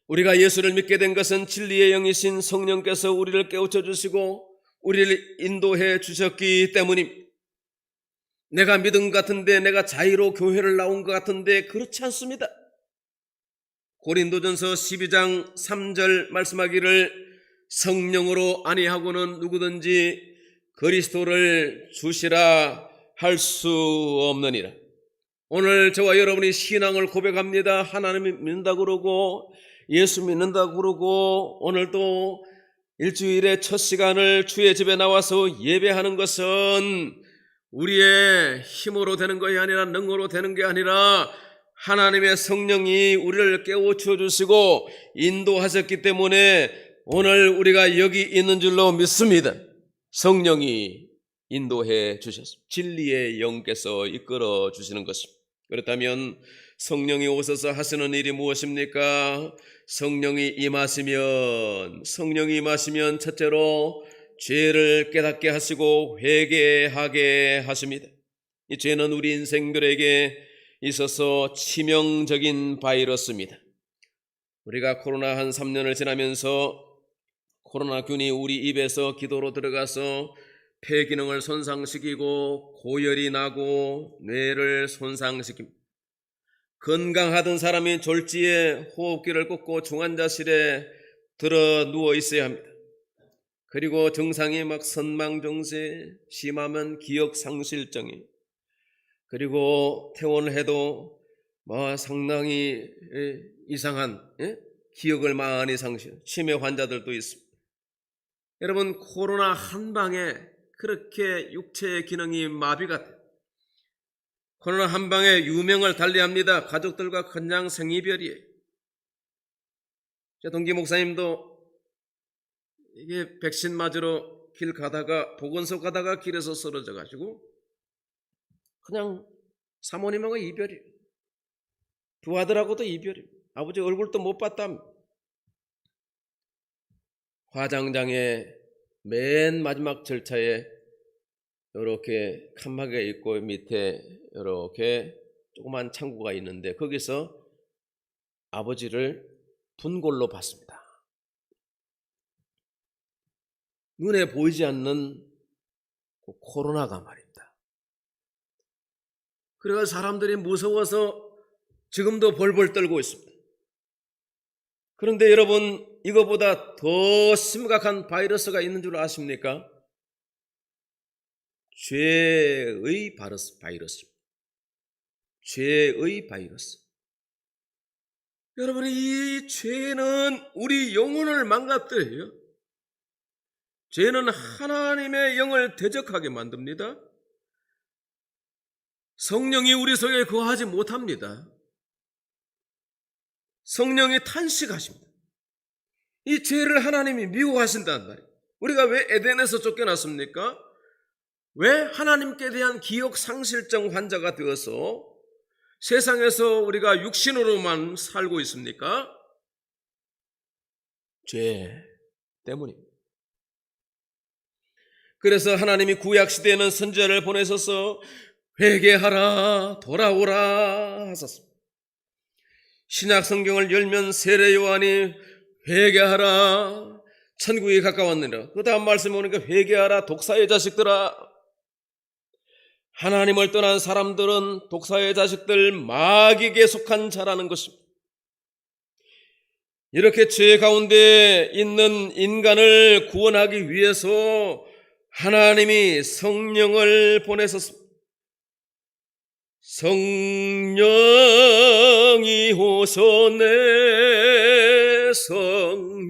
우리가 예수를 믿게 된 것은 진리의 영이신 성령께서 우리를 깨우쳐 주시고 우리를 인도해 주셨기 때문입니다. 내가 믿음 같은데, 내가 자의로 교회를 나온 것 같은데 그렇지 않습니다. 고린도전서 12장 3절 말씀하기를 성령으로 아니하고는 누구든지 그리스도를 주시라 할 수 없느니라. 오늘 저와 여러분이 신앙을 고백합니다. 하나님을 믿는다 그러고 예수 믿는다 그러고 오늘도 일주일의 첫 시간을 주의 집에 나와서 예배하는 것은 우리의 힘으로 되는 것이 아니라 능으로 되는 게 아니라 하나님의 성령이 우리를 깨우쳐 주시고 인도하셨기 때문에 오늘 우리가 여기 있는 줄로 믿습니다. 성령이 인도해 주셨습니다. 진리의 영께서 이끌어 주시는 것입니다. 그렇다면 성령이 오셔서 하시는 일이 무엇입니까? 성령이 임하시면 첫째로 죄를 깨닫게 하시고 회개하게 하십니다. 이 죄는 우리 인생들에게 있어서 치명적인 바이러스입니다. 우리가 코로나 한 3년을 지나면서 코로나균이 우리 입에서 기도로 들어가서 폐 기능을 손상시키고 고열이 나고 뇌를 손상시킵니다. 건강하던 사람이 졸지에 호흡기를 꽂고 중환자실에 들어 누워 있어야 합니다. 그리고 증상이 막 선망정세, 심하면 기억상실증이, 그리고 퇴원을 해도 상당히 이상한 기억을 많이 상실, 치매 환자들도 있습니다. 여러분, 코로나 한 방에 그렇게 육체의 기능이 마비가 돼요. 코로나 한 방에 유명을 달리합니다. 가족들과 그냥 생이별이에요. 제 동기 목사님도 이게 백신 맞으러 길 가다가 보건소 가다가 길에서 쓰러져 가지고 그냥 사모님하고 이별이에요. 두 아들하고도 이별이에요. 아버지 얼굴도 못 봤답니다. 화장장에 맨 마지막 절차에 이렇게 칸막이가 있고 밑에 이렇게 조그만 창구가 있는데 거기서 아버지를 분골로 봤습니다. 눈에 보이지 않는 그 코로나가 말입니다. 그래서 사람들이 무서워서 지금도 벌벌 떨고 있습니다. 그런데 여러분, 이거보다 더 심각한 바이러스가 있는 줄 아십니까? 죄의 바이러스입니다. 죄의 바이러스. 여러분, 이 죄는 우리 영혼을 망가뜨려요. 죄는 하나님의 영을 대적하게 만듭니다. 성령이 우리 속에 거하지 못합니다. 성령이 탄식하십니다. 이 죄를 하나님이 미워하신다는 말이에요. 우리가 왜 에덴에서 쫓겨났습니까? 왜 하나님께 대한 기억 상실증 환자가 되어서 세상에서 우리가 육신으로만 살고 있습니까? 죄 때문입니다. 그래서 하나님이 구약시대에는 선지자를 보내셔서 회개하라, 돌아오라 하셨습니다. 신약 성경을 열면 세례 요한이 회개하라, 천국이 가까웠느니라. 그 다음 말씀에 보니까 회개하라, 독사의 자식들아. 하나님을 떠난 사람들은 독사의 자식들, 마귀에게 속한 자라는 것입니다. 이렇게 죄 가운데 있는 인간을 구원하기 위해서 하나님이 성령을 보내셨습니다. 성령이 오소네, 성령이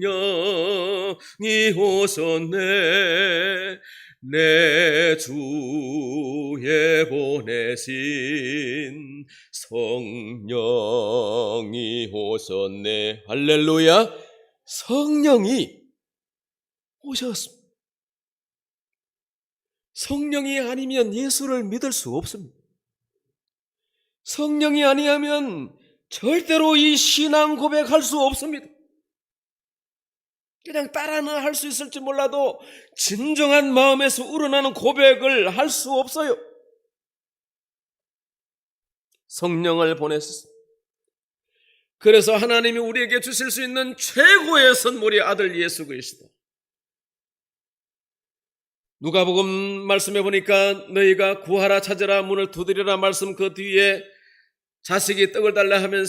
오소네, 내 주에 보내신 성령이 오셨네. 할렐루야. 성령이 오셨습니다. 성령이 아니면 예수를 믿을 수 없습니다. 성령이 아니하면 절대로 이 신앙 고백할 수 없습니다. 그냥 따라는 할 수 있을지 몰라도 진정한 마음에서 우러나는 고백을 할 수 없어요. 성령을 보냈습니다. 그래서 하나님이 우리에게 주실 수 있는 최고의 선물이 아들 예수 그리스도. 누가복음 말씀해 보니까 너희가 구하라 찾으라 문을 두드리라 말씀 그 뒤에 자식이 떡을 달라 하면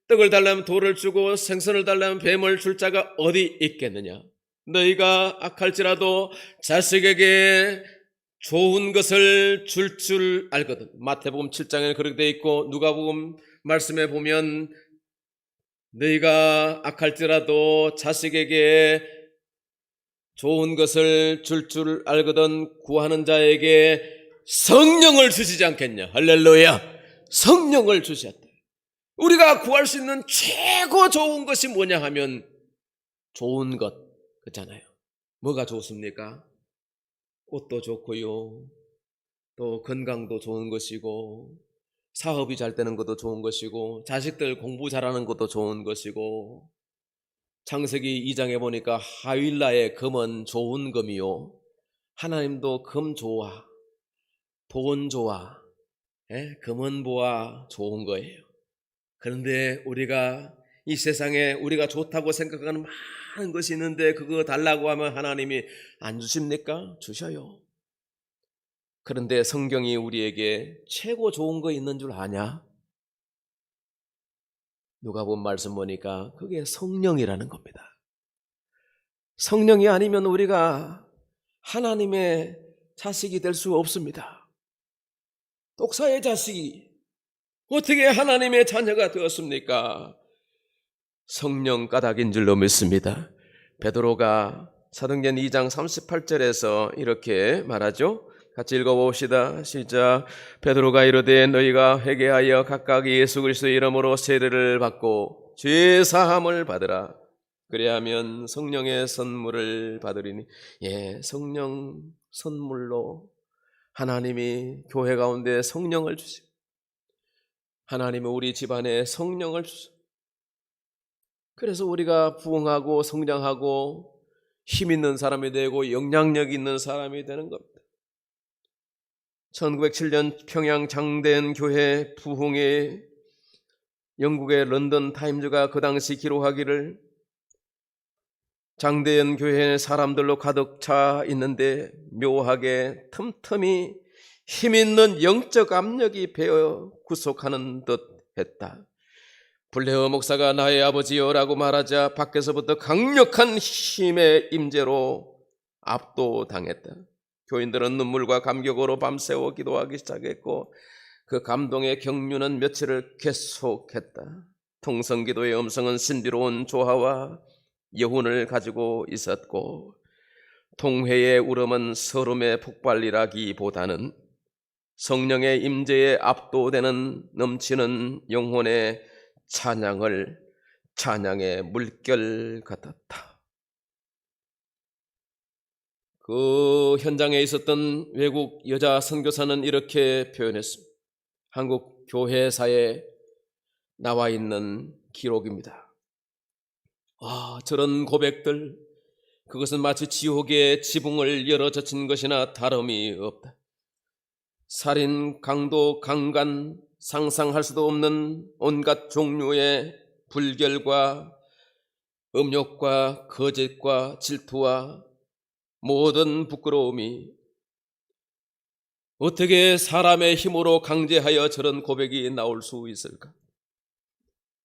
떡을 달라면 돌을 주고 생선을 달라면 뱀을 줄 자가 어디 있겠느냐. 너희가 악할지라도 자식에게 좋은 것을 줄 알거든. 마태복음 7장에 그렇게 되어 있고 누가복음 말씀에 보면 너희가 악할지라도 자식에게 좋은 것을 줄 알거든 구하는 자에게 성령을 주시지 않겠냐. 할렐루야. 성령을 주셨다. 우리가 구할 수 있는 최고 좋은 것이 뭐냐 하면 좋은 것 그렇잖아요. 뭐가 좋습니까? 옷도 좋고요. 또 건강도 좋은 것이고, 사업이 잘 되는 것도 좋은 것이고, 자식들 공부 잘하는 것도 좋은 것이고, 창세기 2장에 보니까 하윌라의 금은 좋은 금이요. 하나님도 금 좋아, 돈 좋아, 금은 보아 좋은 거예요. 그런데 우리가 이 세상에 우리가 좋다고 생각하는 많은 것이 있는데 그거 달라고 하면 하나님이 안 주십니까? 주셔요. 그런데 성경이 우리에게 최고 좋은 거 있는 줄 아냐? 누가복음 말씀 보니까 그게 성령이라는 겁니다. 성령이 아니면 우리가 하나님의 자식이 될 수 없습니다. 독사의 자식이 어떻게 하나님의 자녀가 되었습니까? 성령 까닭인 줄로 믿습니다. 베드로가 사도행전 2장 38절에서 이렇게 말하죠. 같이 읽어봅시다. 시작. 베드로가 이르되 너희가 회개하여 각각 예수 그리스도의 이름으로 세례를 받고 죄 사함을 받으라. 그리하면 성령의 선물을 받으리니. 성령 선물로 하나님이 교회 가운데 성령을 주시고 하나님은 우리 집안에 성령을 주시고 그래서 우리가 부흥하고 성장하고 힘 있는 사람이 되고 영향력 있는 사람이 되는 겁니다. 1907년 평양 장대현 교회 부흥에 영국의 런던 타임즈가 그 당시 기록하기를 장대현 교회에 사람들로 가득 차 있는데 묘하게 틈틈이 힘 있는 영적 압력이 배어 구속하는 듯 했다. 블레어 목사가 나의 아버지여라고 말하자 밖에서부터 강력한 힘의 임재로 압도당했다. 교인들은 눈물과 감격으로 밤새워 기도하기 시작했고 그 감동의 경륜은 며칠을 계속했다. 통성기도의 음성은 신비로운 조화와 여운을 가지고 있었고 통회의 울음은 서름의 폭발이라기보다는 성령의 임재에 압도되는 넘치는 영혼의 찬양의 물결 같았다. 그 현장에 있었던 외국 여자 선교사는 이렇게 표현했습니다. 한국 교회사에 나와 있는 기록입니다. 저런 고백들, 그것은 마치 지옥의 지붕을 열어젖힌 것이나 다름이 없다. 살인, 강도, 강간, 상상할 수도 없는 온갖 종류의 불결과 음욕과 거짓과 질투와 모든 부끄러움이 어떻게 사람의 힘으로 강제하여 저런 고백이 나올 수 있을까?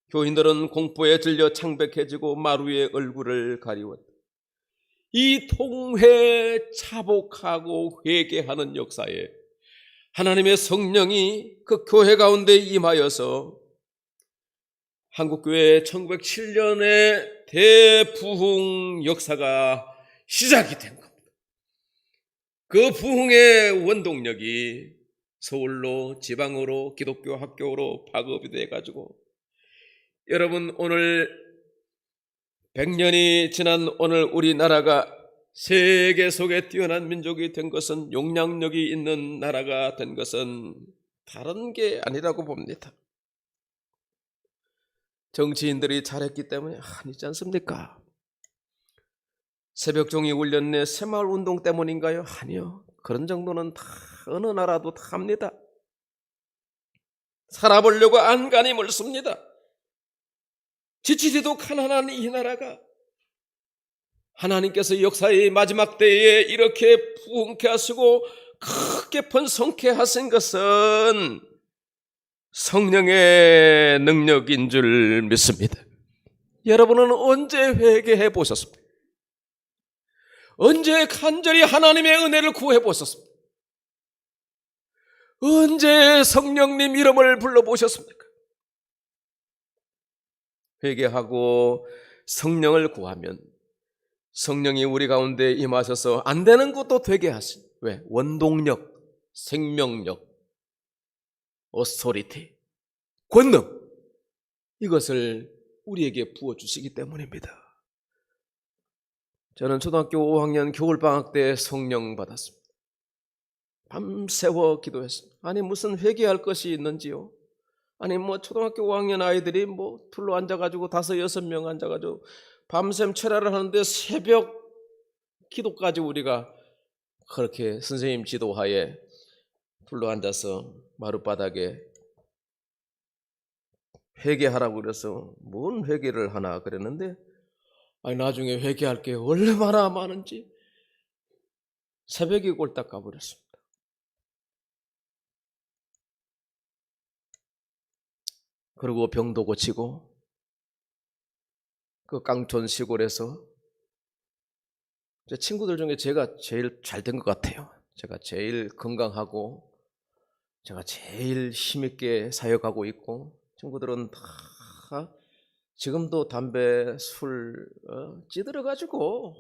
교인들은 공포에 들려 창백해지고 마루에 얼굴을 가리웠다. 이 통회 차복하고 회개하는 역사에 하나님의 성령이 그 교회 가운데 임하여서 한국교회 1907년의 대부흥 역사가 시작이 된 겁니다. 그 부흥의 원동력이 서울로 지방으로 기독교 학교로 파급이 돼가지고 여러분 오늘 100년이 지난 오늘 우리나라가 세계 속에 뛰어난 민족이 된 것은 영향력이 있는 나라가 된 것은 다른 게 아니라고 봅니다. 정치인들이 잘했기 때문에 아니지 않습니까? 새벽종이 울렸네 새마을 운동 때문인가요? 아니요. 그런 정도는 다 어느 나라도 다 합니다. 살아보려고 안간힘을 씁니다. 지치지도 가난한 이 나라가 하나님께서 역사의 마지막 때에 이렇게 부흥케 하시고 크게 번성케 하신 것은 성령의 능력인 줄 믿습니다. 여러분은 언제 회개해 보셨습니까? 언제 간절히 하나님의 은혜를 구해 보셨습니까? 언제 성령님 이름을 불러보셨습니까? 회개하고 성령을 구하면 성령이 우리 가운데 임하셔서 안 되는 것도 되게 하신, 왜? 원동력, 생명력, 어소리티, 권능, 이것을 우리에게 부어주시기 때문입니다. 저는 초등학교 5학년 겨울방학 때 성령 받았습니다. 밤새워 기도했습니다. 아니 무슨 회개할 것이 있는지요? 아니 뭐 초등학교 5학년 아이들이 뭐 둘러 앉아가지고 5, 6명 앉아가지고 밤샘 철야를 하는데 새벽 기도까지 우리가 그렇게 선생님 지도하에 둘러 앉아서 마룻바닥에 회개하라고 그래서 뭔 회개를 하나 그랬는데 아니 나중에 회개할 게 얼마나 많은지 새벽이 꼴딱 가버렸습니다. 그리고 병도 고치고 그 깡촌 시골에서 제 친구들 중에 제가 제일 잘 된 것 같아요. 제가 제일 건강하고 제가 제일 힘있게 사역하고 있고 친구들은 다 지금도 담배, 술 찌들어가지고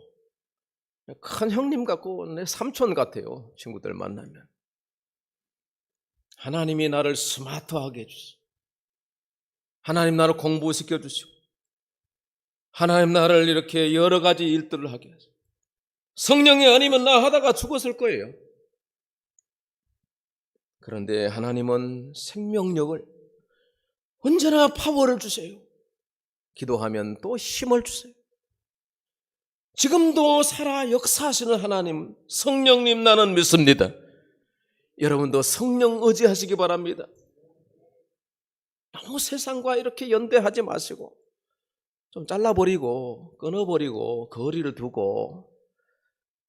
큰 형님 같고 내 삼촌 같아요. 친구들 만나면. 하나님이 나를 스마트하게 해주시고 하나님 나를 공부시켜 주시고 하나님 나를 이렇게 여러 가지 일들을 하게 하시고 성령이 아니면 나 하다가 죽었을 거예요. 그런데 하나님은 생명력을 언제나 파워를 주세요. 기도하면 또 힘을 주세요. 지금도 살아 역사하시는 하나님 성령님 나는 믿습니다. 여러분도 성령 의지하시기 바랍니다. 너무 세상과 이렇게 연대하지 마시고 좀 잘라버리고 끊어버리고 거리를 두고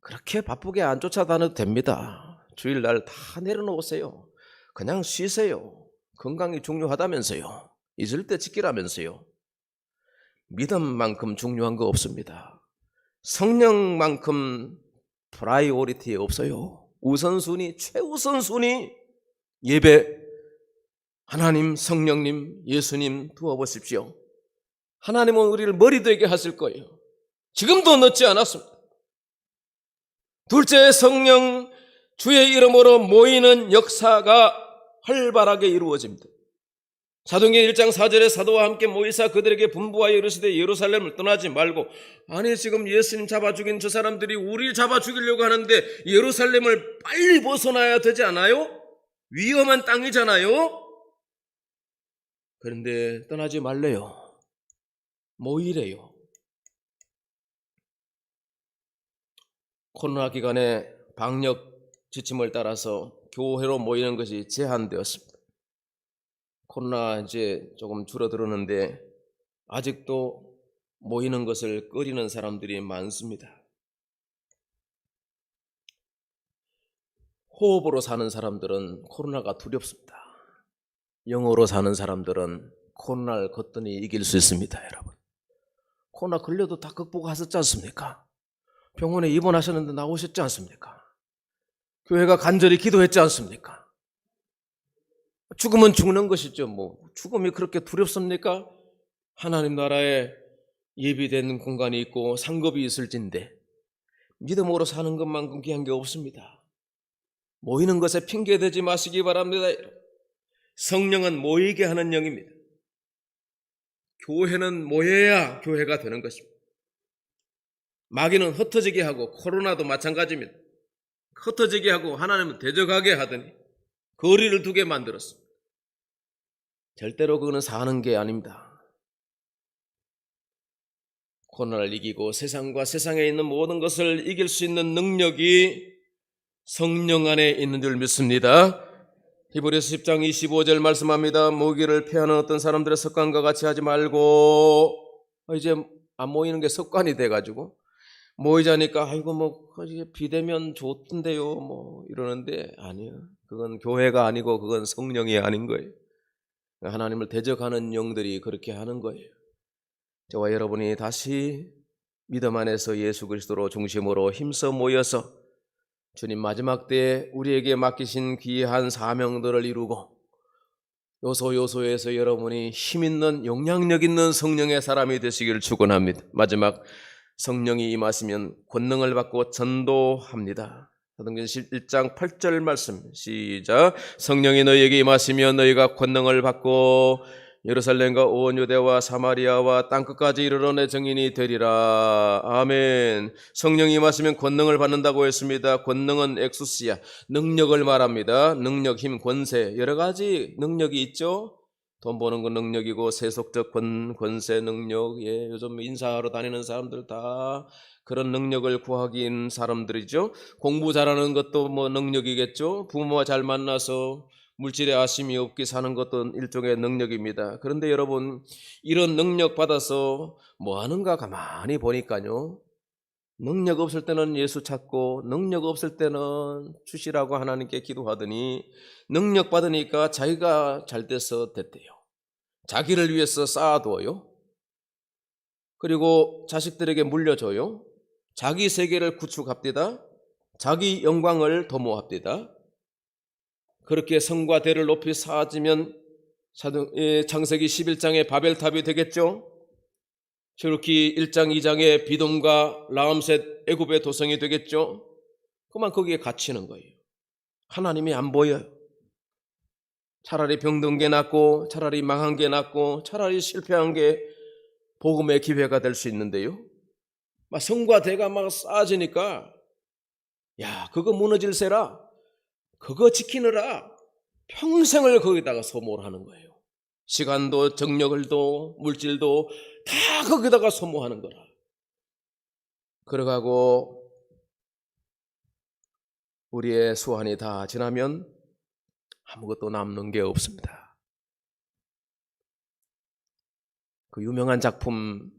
그렇게 바쁘게 안 쫓아다녀도 됩니다. 주일날 다 내려놓으세요. 그냥 쉬세요. 건강이 중요하다면서요. 잊을 때 지키라면서요. 믿음만큼 중요한 거 없습니다. 성령만큼 프라이오리티 없어요. 우선순위, 최우선순위 예배, 하나님, 성령님, 예수님 두어보십시오. 하나님은 우리를 머리 되게 하실 거예요. 지금도 늦지 않았습니다. 둘째, 성령 주의 이름으로 모이는 역사가 활발하게 이루어집니다. 사도행전 1장 4절에 사도와 함께 모이사 그들에게 분부하여 이르시되 예루살렘을 떠나지 말고 아니 지금 예수님 잡아 죽인 저 사람들이 우리 잡아 죽이려고 하는데 예루살렘을 빨리 벗어나야 되지 않아요? 위험한 땅이잖아요. 그런데 떠나지 말래요. 모이래요. 코로나 기간에 방역 지침을 따라서 교회로 모이는 것이 제한되었습니다. 코로나 이제 조금 줄어들었는데 아직도 모이는 것을 꺼리는 사람들이 많습니다. 호흡으로 사는 사람들은 코로나가 두렵습니다. 영어로 사는 사람들은 코로나를 거뜬히 이길 수 있습니다. 여러분, 코로나 걸려도 다 극복하셨지 않습니까? 병원에 입원하셨는데 나오셨지 않습니까? 교회가 간절히 기도했지 않습니까? 죽으면 죽는 것이죠. 뭐 죽음이 그렇게 두렵습니까? 하나님 나라에 예비된 공간이 있고 상급이 있을진데 믿음으로 사는 것만큼 귀한 게 없습니다. 모이는 것에 핑계대지 마시기 바랍니다. 성령은 모이게 하는 영입니다. 교회는 모여야 교회가 되는 것입니다. 마귀는 흩어지게 하고 코로나도 마찬가지입니다. 흩어지게 하고 하나님은 대적하게 하더니 거리를 두게 만들었습니다. 절대로 그거는 사는 게 아닙니다. 코로나를 이기고 세상과 세상에 있는 모든 것을 이길 수 있는 능력이 성령 안에 있는 줄 믿습니다. 히브리서 10장 25절 말씀합니다. 모이기를 피하는 어떤 사람들의 습관과 같이 하지 말고 이제 안 모이는 게 습관이 돼가지고 모이자니까 아이고 뭐 비대면 좋던데요 뭐 이러는데 아니요. 그건 교회가 아니고 그건 성령이 아닌 거예요. 하나님을 대적하는 영들이 그렇게 하는 거예요. 저와 여러분이 다시 믿음 안에서 예수 그리스도로 중심으로 힘써 모여서 주님 마지막 때에 우리에게 맡기신 귀한 사명들을 이루고 요소요소에서 여러분이 힘있는 영향력 있는 성령의 사람이 되시기를 축원합니다. 마지막 성령이 임하시면 권능을 받고 전도합니다. 사도행전 1장 8절 말씀 시작. 성령이 너희에게 임하시면 너희가 권능을 받고 예루살렘과 온 유대와 사마리아와 땅끝까지 이르러 내 증인이 되리라. 아멘. 성령이 임하시면 권능을 받는다고 했습니다. 권능은 엑수시아, 능력을 말합니다. 능력, 힘, 권세, 여러 가지 능력이 있죠. 돈 버는 건 능력이고 세속적 권세 능력, 요즘 인사하러 다니는 사람들 다 그런 능력을 구하긴 사람들이죠. 공부 잘하는 것도 뭐 능력이겠죠. 부모와 잘 만나서 물질에 아심이 없게 사는 것도 일종의 능력입니다. 그런데 여러분, 이런 능력 받아서 뭐 하는가 가만히 보니까요, 능력 없을 때는 예수 찾고 능력 없을 때는 주시라고 하나님께 기도하더니 능력 받으니까 자기가 잘 돼서 됐대요. 자기를 위해서 쌓아두어요. 그리고 자식들에게 물려줘요. 자기 세계를 구축합디다. 자기 영광을 도모합디다. 그렇게 성과 대를 높이 쌓아지면 창세기 11장의 바벨탑이 되겠죠. cherokee 1장 2장의 비돔과 라암셋 애굽의 도성이 되겠죠. 그만 거기에 갇히는 거예요. 하나님이 안 보여요. 차라리 병든 게 낫고, 차라리 망한 게 낫고, 차라리 실패한 게 복음의 기회가 될 수 있는데요. 막 성과 대가 막 쌓아지니까, 야, 그거 무너질세라, 그거 지키느라 평생을 거기다가 소모를 하는 거예요. 시간도 정력을도 물질도 다 거기다가 소모하는 거라. 그러가고 우리의 수완이 다 지나면 아무것도 남는 게 없습니다. 그 유명한 작품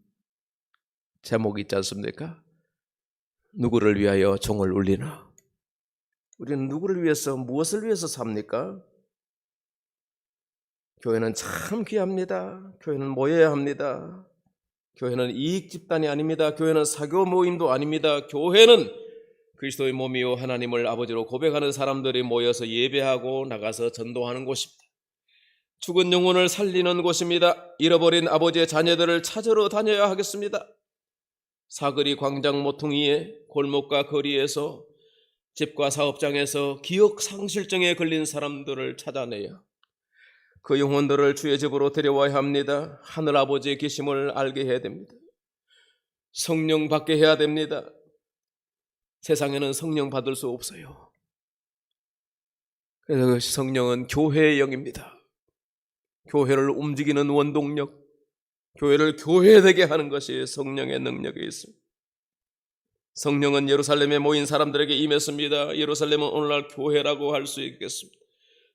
제목이 있지 않습니까? 누구를 위하여 종을 울리나? 우리는 누구를 위해서, 무엇을 위해서 삽니까? 교회는 참 귀합니다. 교회는 모여야 합니다. 교회는 이익 집단이 아닙니다. 교회는 사교 모임도 아닙니다. 교회는 그리스도의 몸이요 하나님을 아버지로 고백하는 사람들이 모여서 예배하고 나가서 전도하는 곳입니다. 죽은 영혼을 살리는 곳입니다. 잃어버린 아버지의 자녀들을 찾으러 다녀야 하겠습니다. 사거리 광장 모퉁이에, 골목과 거리에서, 집과 사업장에서 기억 상실증에 걸린 사람들을 찾아내야 그 영혼들을 주의 집으로 데려와야 합니다. 하늘 아버지의 계심을 알게 해야 됩니다. 성령 받게 해야 됩니다. 세상에는 성령 받을 수 없어요. 그래서 성령은 교회의 영입니다. 교회를 움직이는 원동력, 교회를 교회되게 하는 것이 성령의 능력이 있습니다. 성령은 예루살렘에 모인 사람들에게 임했습니다. 예루살렘은 오늘날 교회라고 할 수 있겠습니다.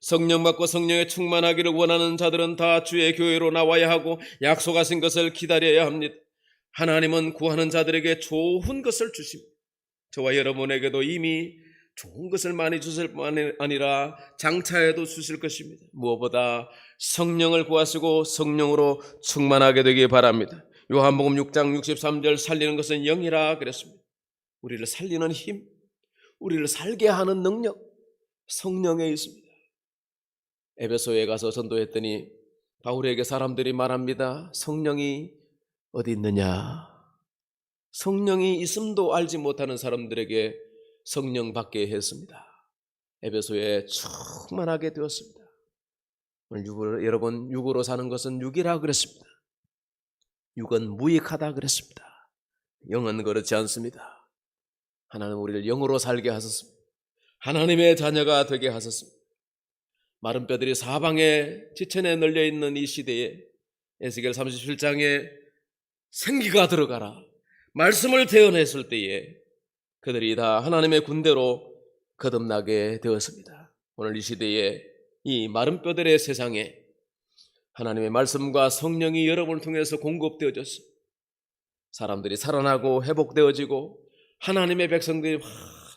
성령 받고 성령에 충만하기를 원하는 자들은 다 주의 교회로 나와야 하고 약속하신 것을 기다려야 합니다. 하나님은 구하는 자들에게 좋은 것을 주십니다. 저와 여러분에게도 이미 좋은 것을 많이 주실 뿐 아니라 장차에도 주실 것입니다. 무엇보다 성령을 구하시고 성령으로 충만하게 되기 바랍니다. 요한복음 6장 63절 살리는 것은 영이라 그랬습니다. 우리를 살리는 힘, 우리를 살게 하는 능력, 성령에 있습니다. 에베소에 가서 전도했더니 바울에게 사람들이 말합니다. 성령이 어디 있느냐? 성령이 있음도 알지 못하는 사람들에게 성령 받게 했습니다. 에베소에 충만하게 되었습니다. 오늘 여러분, 육으로 사는 것은 육이라 그랬습니다. 육은 무익하다 그랬습니다. 영은 그렇지 않습니다. 하나님 우리를 영으로 살게 하셨습니다. 하나님의 자녀가 되게 하셨습니다. 마른 뼈들이 사방에 지천에 널려있는 이 시대에 에스겔 37장에 생기가 들어가라 말씀을 대언했을 때에 그들이 다 하나님의 군대로 거듭나게 되었습니다. 오늘 이 시대에 이 마른 뼈들의 세상에 하나님의 말씀과 성령이 여러분을 통해서 공급되어졌습니다. 사람들이 살아나고 회복되어지고 하나님의 백성들이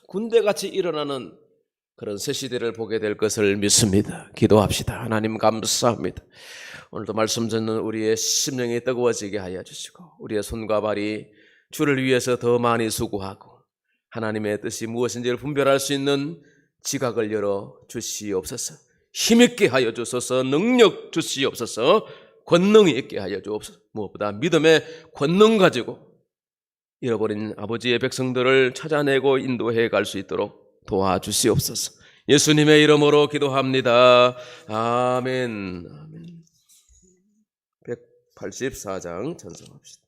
군대같이 일어나는 그런 새 시대를 보게 될 것을 믿습니다. 기도합시다. 하나님 감사합니다. 오늘도 말씀 듣는 우리의 심령이 뜨거워지게 하여 주시고 우리의 손과 발이 주를 위해서 더 많이 수고하고 하나님의 뜻이 무엇인지를 분별할 수 있는 지각을 열어 주시옵소서. 힘있게 하여 주소서. 능력 주시옵소서. 권능 있게 하여 주옵소서. 무엇보다 믿음의 권능 가지고 잃어버린 아버지의 백성들을 찾아내고 인도해 갈 수 있도록 도와주시옵소서. 예수님의 이름으로 기도합니다. 아멘. 84장 찬송합시다.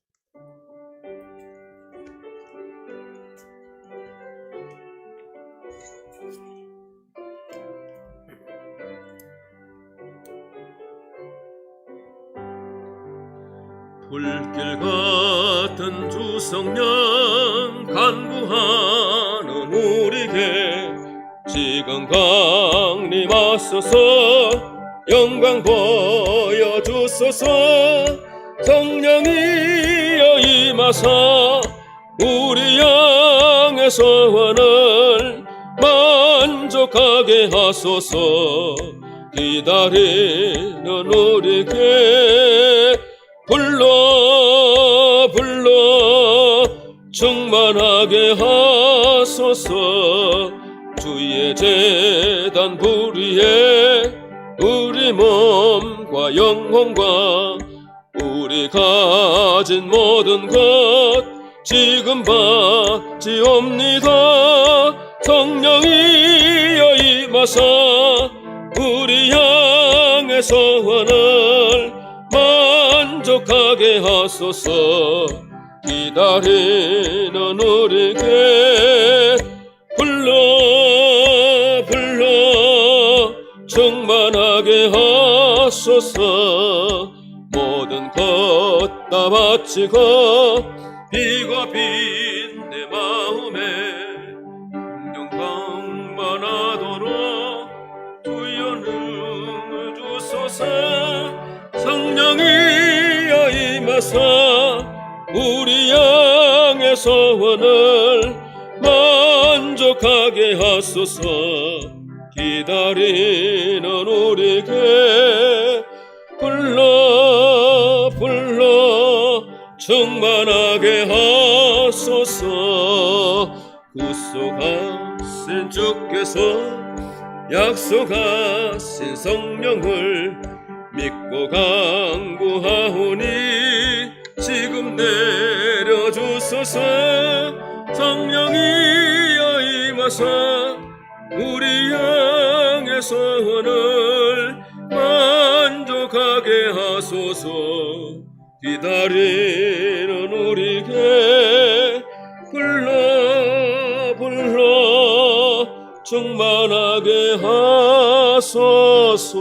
불길 같은 주성령 간구하는 우리에게 지금 강림하소서 영광 보여주소서 성령이여 임하사 우리 양의 소원을 만족하게 하소서 기다리는 우리에게 불러 충만하게 하소서 주의 제단 불위에 우리 몸과 영혼과 우리 가진 모든 것 지금 바치옵니다. 성령이여 임하사 우리 양의 소원을 만족하게 하소서 기다리는 우리에게 불러 충만하게 하소서 모든 것 다 바치고 비가 빈 내 마음에 풍경방만하도록 주여 능을 주소서 성령이여 임하사 우리 양의 소원을 만족하게 하소서 기다리는 우리에게 불러 충만하게 하소서 구속하신 주께서 약속하신 성령을 믿고 강구하오니 지금 내려주소서 성령이여 임하사 우리 양의 소원을 만족하게 하소서 기다리는 우리에게 불러 충만하게 하소서